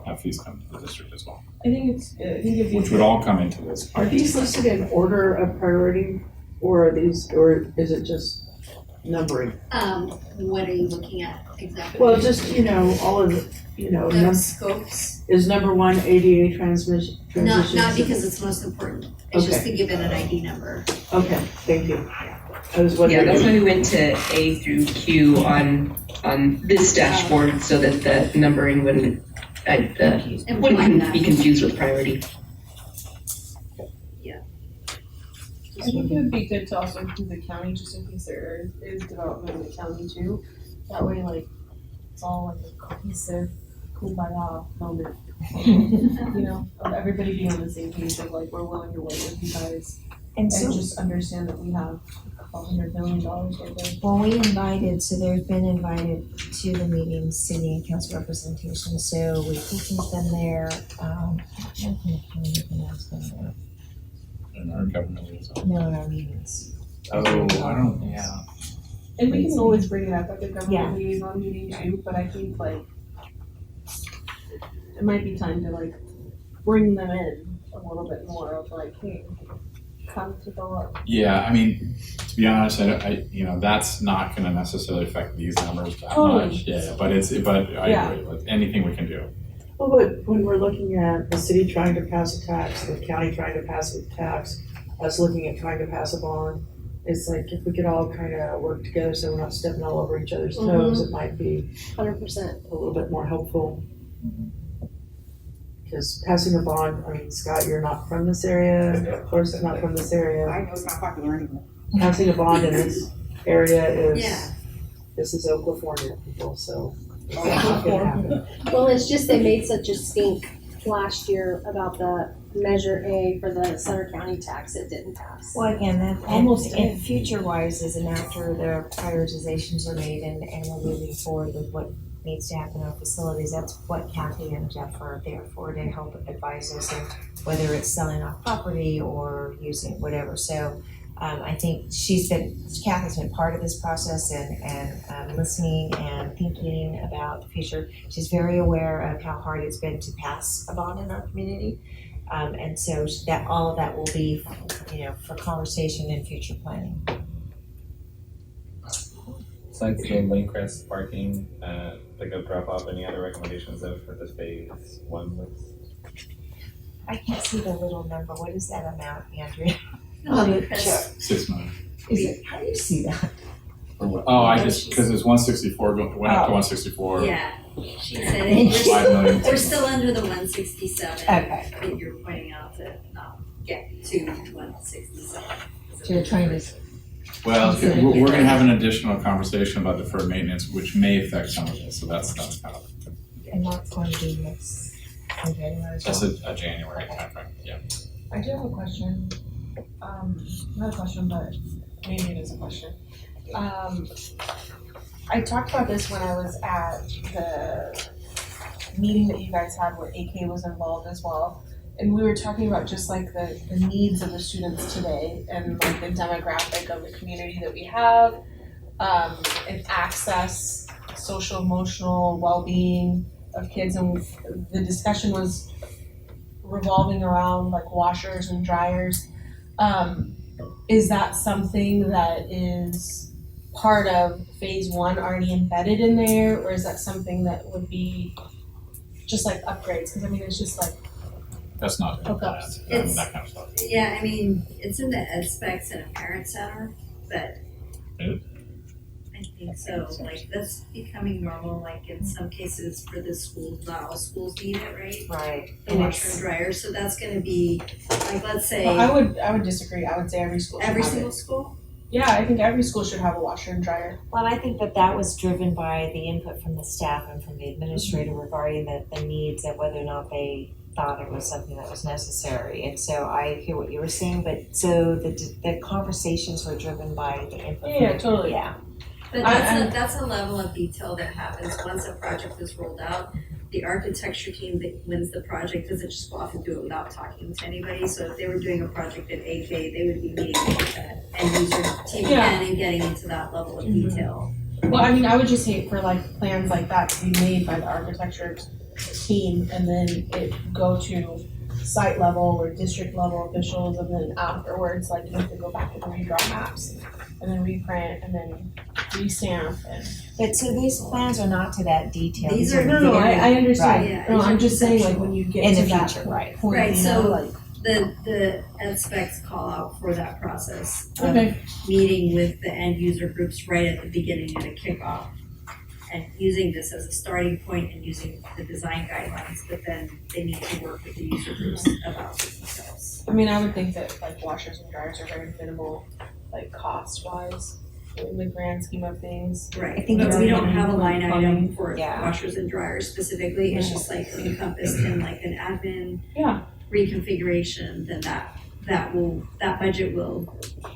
have fees come to the district as well, I think it'd be. which would all come into this. Are these listed in order of priority, or or is it just numbering? What are you looking at exactly? Well, just, all of the, The scopes, is number one ADA transition? not because it's most important, it's just to give it an ID number. Okay, thank you. I was Yeah, wondering. that's why we went to A through Q on this dashboard so that the numbering wouldn't be confused with priority. I think it would be good to also include the county, just in case there is development in the county too. That way, like, it's all like a cohesive, kumbaya moment. Of everybody being on the same page of like, we're willing to work with you guys And and so, just understand that we have $100 million worth of. well, we invited, so they've been invited to the meetings, city and council representation, so we featured them there. I don't think anything else been there. In our government liaison. No, in our meetings. Oh, I don't, yeah. And we can always bring it up at the government Yeah. liaison meeting too, but I think like, it might be time to like, bring them in a little bit more of like, hey, come take a look. Yeah, I mean, to be honest, that's not gonna necessarily affect these numbers that Totally. much, yeah, but I Yeah. agree, with anything we can do. Well, but when we're looking at the city trying to pass a tax, the county trying to pass a tax, us looking at trying to pass a bond, it's like if we could all kind of work together so we're not stepping all over each other's toes, it might be 100%. a little bit more helpful. Because passing a bond, I mean, Scott, you're not from this area, of course, it's not from this area. I know it's not popular anymore. Passing a bond in this area Yeah. this is Oklahoma, people, so it's not gonna happen. Well, it's just they made such a stink last year about the Measure A for the Sutter County tax, it didn't pass. Well, again, that, Almost and future wise is, and after the prioritizations are made and we're moving forward with what needs to happen in our facilities, that's what Kathy and Jeff are there for, to help advise us in whether it's selling off property or using whatever. So I think Kathy's been part of this process and listening and thinking about the future. She's very aware of how hard it's been to pass a bond in our community. And so that all of that will be, for conversation and future planning. Besides the Linecrest parking, pickup drop off, any other recommendations though for the phase one list? I can't see the little number. What is that amount, Andrea? Chris. 6 million. Is it, how do you see that? Oh, I just, because it's 164, went up to 164. Yeah, she said it, 5 million. we're still under the 167. Okay. That you're pointing out to get to 167. So you're trying to, Well, we're gonna have an additional conversation about deferred maintenance, which may affect some of this, so that's kind of, and that's going to be next, in January. that's a January timeframe, yeah. I do have a question. Not a question, but maybe it is a question. I talked about this when I was at the meeting that you guys had where AK was involved as well. And we were talking about just like the needs of the students today and like the demographic of the community that we have, and access, social, emotional well-being of kids. And the discussion was revolving around like washers and dryers. Is that something that is part of phase one already embedded in there, or is that something that would be just like upgrades? Because I mean, it's just like That's not in the plan, It's- that kind of stuff. Yeah, I mean, it's in the ed specs and a parent center, but Is I think so, like, that's becoming normal, like in some cases for the schools, not all schools need it, right? Right. The washer and dryer, so that's gonna be, like, let's say, I would disagree. I would say every school should every have single it. school? Yeah, I think every school should have a washer and dryer. Well, I think that was driven by the input from the staff and from the administrator regarding the needs and whether or not they thought it was something that was necessary. And so I hear what you were saying, but so the conversations were driven by the input. Yeah, from- totally. Yeah. But that's a level of detail that happens once a project is rolled out. The architecture team that wins the project doesn't just go off and do it without talking to anybody. So if they were doing a project at AK, they would be meeting with that end user team again and getting into that level of detail. Well, I mean, I would just hate for like plans like that to be made by the architecture team and then it go to site level or district level officials, and then afterwards, like you have to go back and redraw maps and then reprint and then restamp and. But so these plans are not to that detail. These are No, I understand. Right, yeah, No, these I'm are just saying, like, conceptual. when you get In to the that future, right. point, Right, you know, so- like, The ed specs call out for that process of okay, meeting with the end user groups right at the beginning and a kickoff. And using this as a starting point and using the design guidelines, but then they need to work with the user groups about the details. I mean, I would think that like washers and dryers are very minimal, like cost wise, in the grand scheme of things. Right, I think but it's we a don't have a line plumbing. item for Yeah. washers and dryers specifically, it's just like encompassed in like an admin Yeah. reconfiguration, then that budget will,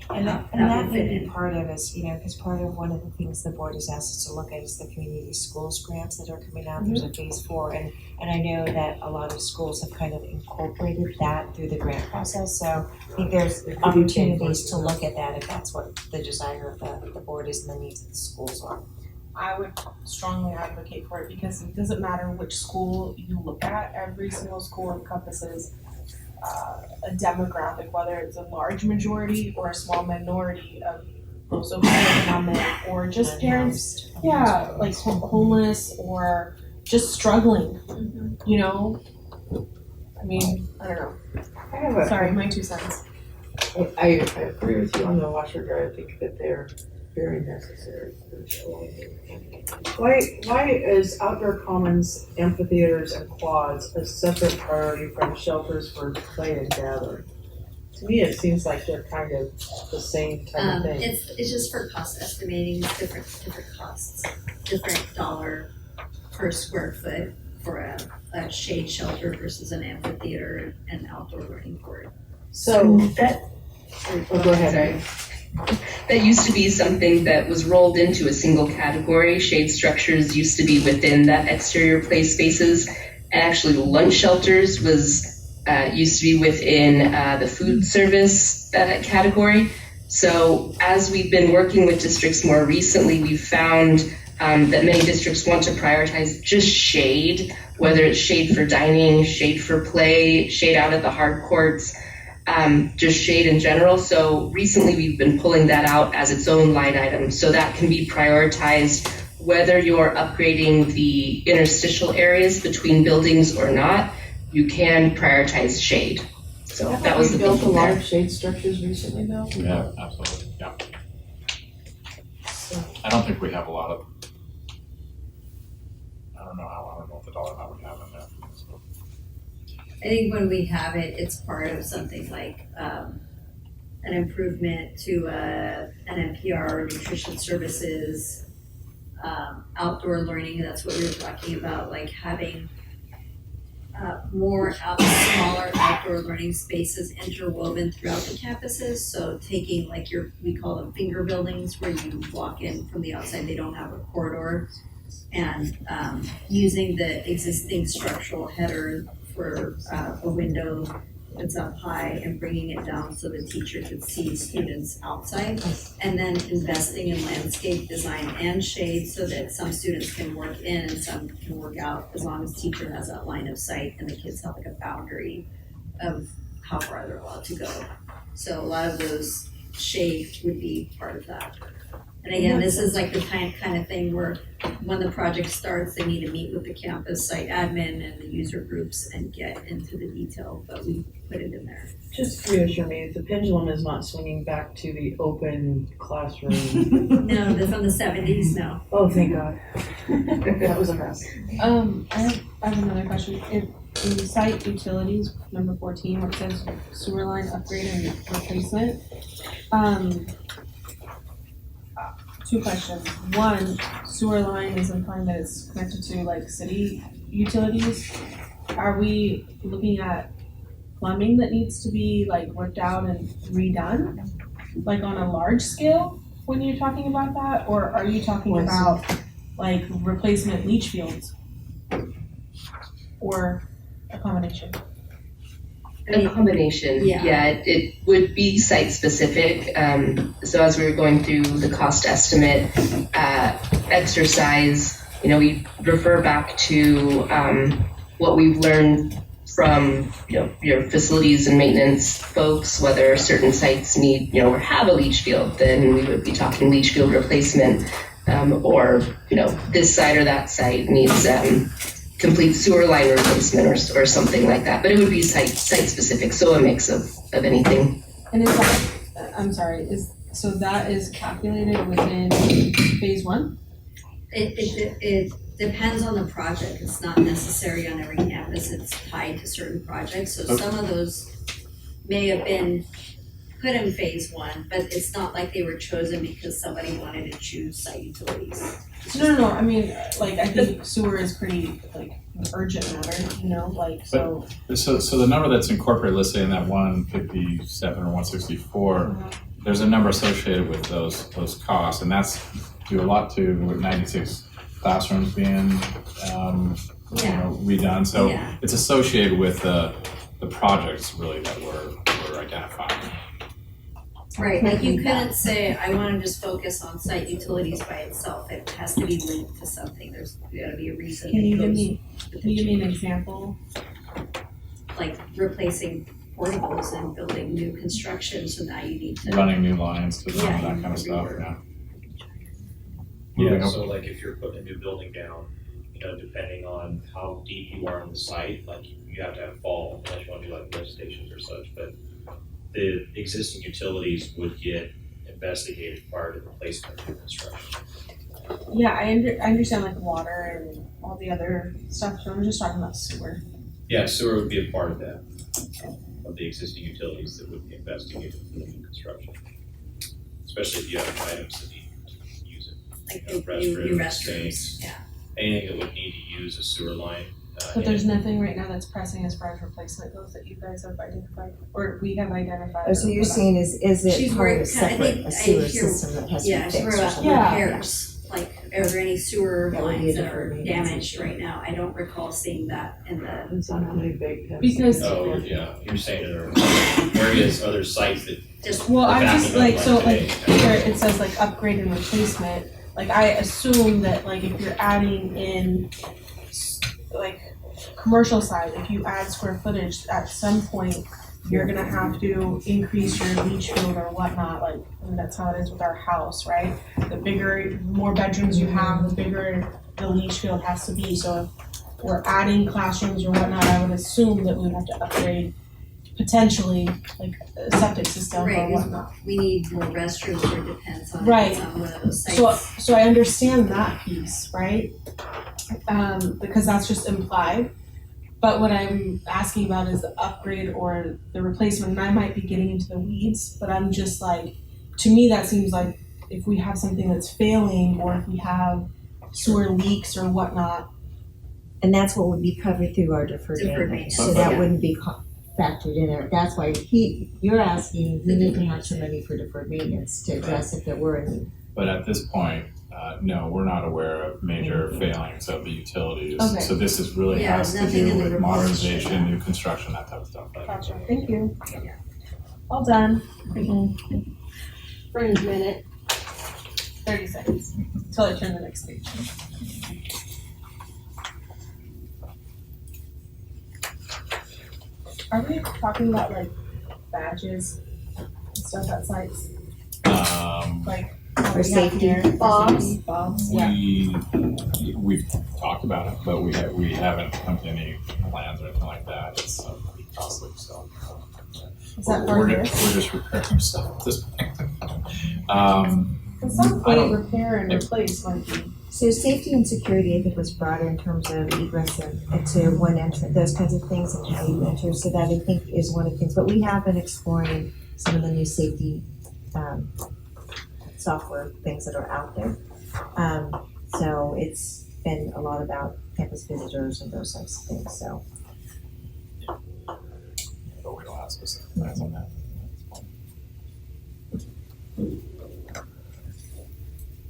And that that will may fit be in. part of us, because part of one of the things the board has asked us to look at is the community schools grants that are coming out. There's a phase 4, and I know that a lot of schools have kind of incorporated that through the grant process. So I think there's opportunities to look at that if that's what the desire of the board is and the needs of the schools are. I would strongly advocate for it because it doesn't matter which school you look at, every single school encompasses a demographic, whether it's a large majority or a small minority of socioeconomic or just parents, yeah, like homeless or just struggling, you know? I mean, I don't know. I have a, Sorry, my 2 cents. I agree with you on the washer dryer. I think that they're very necessary for sure. Why is outdoor commons, amphitheaters, and quads a separate priority from shelters for play and gathering? To me, it seems like they're kind of the same type of thing. It's just for cost estimating, different costs, different dollar per square foot for a shade shelter versus an amphitheater and outdoor learning court. So, That, go ahead. that used to be something that was rolled into a single category. Shade structures used to be within that exterior play spaces. And actually lunch shelters was used to be within the food service category. So as we've been working with districts more recently, we've found that many districts want to prioritize just shade, whether it's shade for dining, shade for play, shade out at the hard courts, just shade in general. So recently we've been pulling that out as its own line item. So that can be prioritized whether you're upgrading the interstitial areas between buildings or not. you can prioritize shade. So that was the We built a thinking lot there. of shade structures recently though. Yeah, absolutely, yeah. So, I don't think we have a lot of, I don't know what the dollar amount we have in there. So, I think when we have it, it's part of something like, an improvement to, an NPR, nutrition services, outdoor learning, that's what we were talking about, like having smaller outdoor learning spaces interwoven throughout the campuses. So taking like we call them finger buildings, where you walk in from the outside, they don't have a corridor. And using the existing structural header for a window that's up high and bringing it down so the teacher could see students outside. And then investing in landscape design and shade so that some students can work in and some can work out, as long as teacher has that line of sight and the kids have like a boundary of how far they're allowed to go. So a lot of those shade would be part of that. And again, this is like the kind of thing where when the project starts, they need to meet with the campus site admin and the user groups and get into the detail, but we put it in there. just reassure me, the pendulum is not swinging back to the open classroom. No, they're from the 70s now. Oh, thank God. That was a mess. I have another question. In site utilities, number 14, where it says sewer line upgrade and replacement, two questions. One, sewer line is implying that it's connected to like city utilities. Are we looking at plumbing that needs to be like worked out and redone? Like on a large scale when you're talking about that? Or are you talking about like replacement leach fields? Or a combination? A combination, yeah, it would be site specific. So as we were going through the cost estimate exercise, we refer back to what we've learned from your facilities and maintenance folks, whether certain sites need or have a leach field, then we would be talking leach field replacement, or this site or that site needs complete sewer line replacement or something like that. But it would be site specific, so a mix of anything. And is that, I'm sorry, so that is calculated within phase one? It depends on the project. It's not necessary on every campus. It's tied to certain projects. So some of those may have been put in phase one, but it's not like they were chosen because somebody wanted to choose site utilities. No. I mean, like, I think sewer is pretty, like, an urgent matter, like, so. So the number that's incorporated, let's say in that 157 or 164, there's a number associated with those costs, and that's due a lot to 96 classrooms being redone. So it's associated with the projects really that we're identifying. Right, like you couldn't say, I wanna just focus on site utilities by itself. It has to be linked to something. There's gotta be a reason. Can you give me an example? Like replacing portables and building new construction, so now you need to. Running new lines to them, that kind of stuff, Yeah, so like if you're putting a new building down, depending on how deep you are on the site, like you have to have fall, unless you want to do like lift stations or such, but the existing utilities would get investigated prior to replacement and construction. Yeah, I understand like water and all the other stuff, so I'm just talking about sewer. Yeah, sewer would be a part of that, of the existing utilities that would be investigated for the new construction. Especially if you have items that need to use it. Like Restrooms, restrooms, sinks, yeah. anything that would need to use a sewer line. But there's nothing right now that's pressing as far as replacement goes that you guys have identified, or we have identified. Oh, so you're saying is it She's part worried- of separate, I a sewer hear- system that has to Yeah, be she's fixed worried or about something? repairs, like are there any sewer That would be a lines that are different damaged right now? I don't recall seeing that in the. It's on pretty big. Because. Oh, yeah, you're saying there are areas, other sites that Just. Well, I'm backing just up like, like so like today. here it says like upgrade and replacement, like I assume that like if you're adding in like commercial side, if you add square footage, at some point you're gonna have to increase your leach field or whatnot, like, I mean, that's how it is with our house, right? The bigger, more bedrooms you have, the bigger the leach field has to be, so we're adding classrooms or whatnot, I would assume that we would have to upgrade potentially like a septic system or Right. whatnot. We need more restrooms, or it depends on if Right. it's on one of those sites. So I understand that piece, right? Because that's just implied. But what I'm asking about is the upgrade or the replacement, and I might be getting into the weeds, but I'm just like, to me, that seems like if we have something that's failing or if we have sewer leaks or whatnot. And that's what would be covered through our deferred Deferred maintenance, maintenance, so that yeah. wouldn't be factored in there. That's why you're asking, we need to have some money for deferred maintenance to address if there were a need. But at this point, no, we're not aware of major failings of the utilities. Okay. So this is really Yeah, has to nothing do in the with report. modernization, new construction, that type of stuff. Gotcha, thank you. All done. Fringe minute. 30 seconds until I turn the next page. Are we talking about like badges and stuff at sites? Like For safety. Bobs. Yeah. We've talked about it, but we haven't come to any plans or anything like that. It's pretty costly, so. Is that part of We're this? just repairing stuff at this point. At some I point, don't- repair and replace might be. So safety and security, I think, was brought in terms of egress and to one entrance, those kinds of things, and how you enter, so that I think is one of the things. But we have been exploring some of the new safety software things that are out there. So it's been a lot about campus visitors and those types of things, so. But we don't have specific plans on that.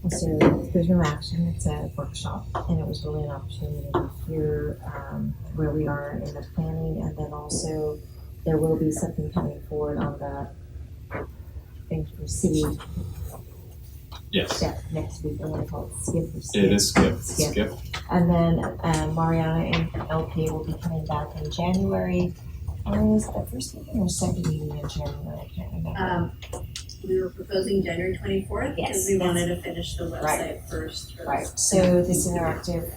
And so there's no action, it's a workshop, and it was really an opportunity to hear where we are in the planning, and then also there will be something coming forward on the thing for city Yes, step next week, I'm gonna call it skip or skip. it is skip. Skip. And then Mariana and LP will be coming back in January. Or is it the first meeting or second meeting in January? I can't remember. We were proposing January 24th because Yes, we that's- wanted to finish the website Right. first. for Right, this. so this interactive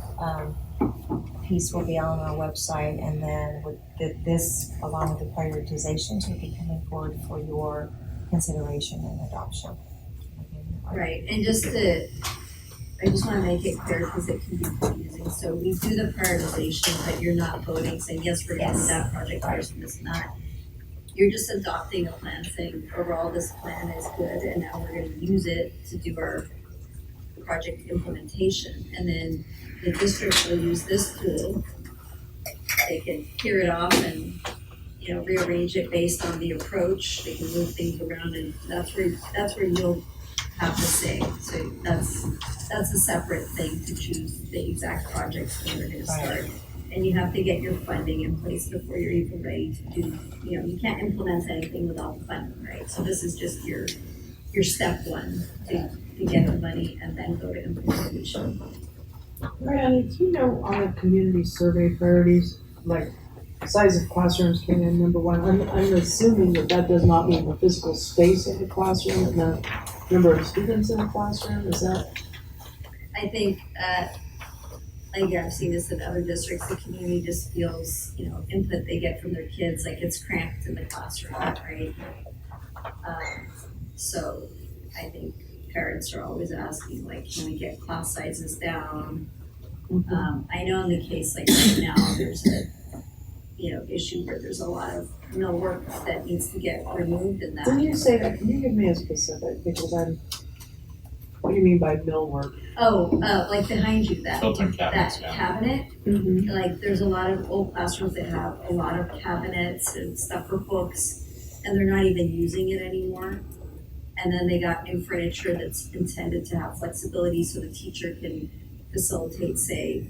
piece will be on our website, and then with this, along with the prioritizations, will be coming forward for your consideration and adoption. Right, and I just wanna make it clear because it can be confusing. So we do the prioritization, but you're not voting saying, yes, we're gonna do that project first and this not. You're just adopting a plan saying, overall, this plan is good and now we're gonna use it to do our project implementation. And then the district will use this tool. They can clear it off and, rearrange it based on the approach. They can move things around, and that's where you'll have to say. So that's a separate thing to choose the exact projects when you're gonna start. And you have to get your funding in place before you're even ready to do, you can't implement anything without funding, right? So this is just your step one to get the money and then go to implementation. Brianna, do you know on the community survey priorities, like size of classrooms came in number one? I'm assuming that does not mean the physical space of the classroom and the number of students in the classroom, is that? I think, like I've seen this in other districts, the community just feels, input they get from their kids, like it's cramped in the classroom, right? So I think parents are always asking, like, can we get class sizes down? I know in the case like right now, there's a, issue where there's a lot of millwork that needs to get removed and that. When you say that, can you give me a specific, because what do you mean by millwork? Oh, like behind you, that Built-in cabinets, that yeah. cabinet, Mm-hmm. like there's a lot of old classrooms that have a lot of cabinets and stuff for books, and they're not even using it anymore. And then they got new furniture that's intended to have flexibility so the teacher can facilitate, say,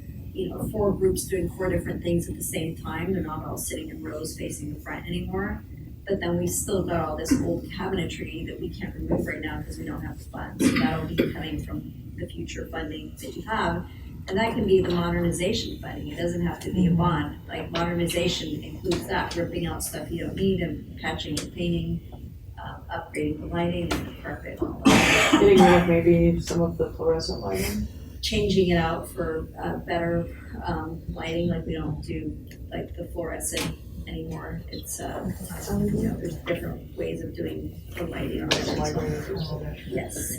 4 groups doing 4 different things at the same time. They're not all sitting in rows facing the front anymore. But then we still got all this old cabinetry that we can't remove right now because we don't have the funds. So that'll be coming from the future funding that you have. And that can be the modernization funding. It doesn't have to be a bond. Like modernization includes that, ripping out stuff you don't need and patching and painting, upgrading the lighting and the carpet and all that. Getting rid of maybe some of the fluorescent lighting? changing it out for better lighting, like we don't do like the fluorescent anymore. It's there's different ways of doing the lighting. Yes.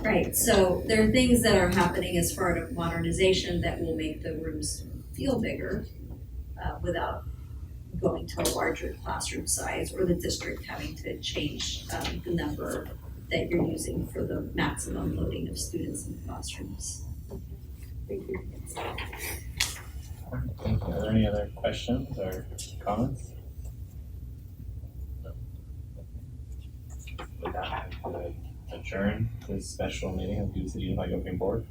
Right, so there are things that are happening as far as modernization that will make the rooms feel bigger without going to a larger classroom size or the district having to change the number that you're using for the maximum loading of students in classrooms. Thank you. Are there any other questions or comments? With that, I would adjourn this special meeting of YCUSD Unified Governing Board.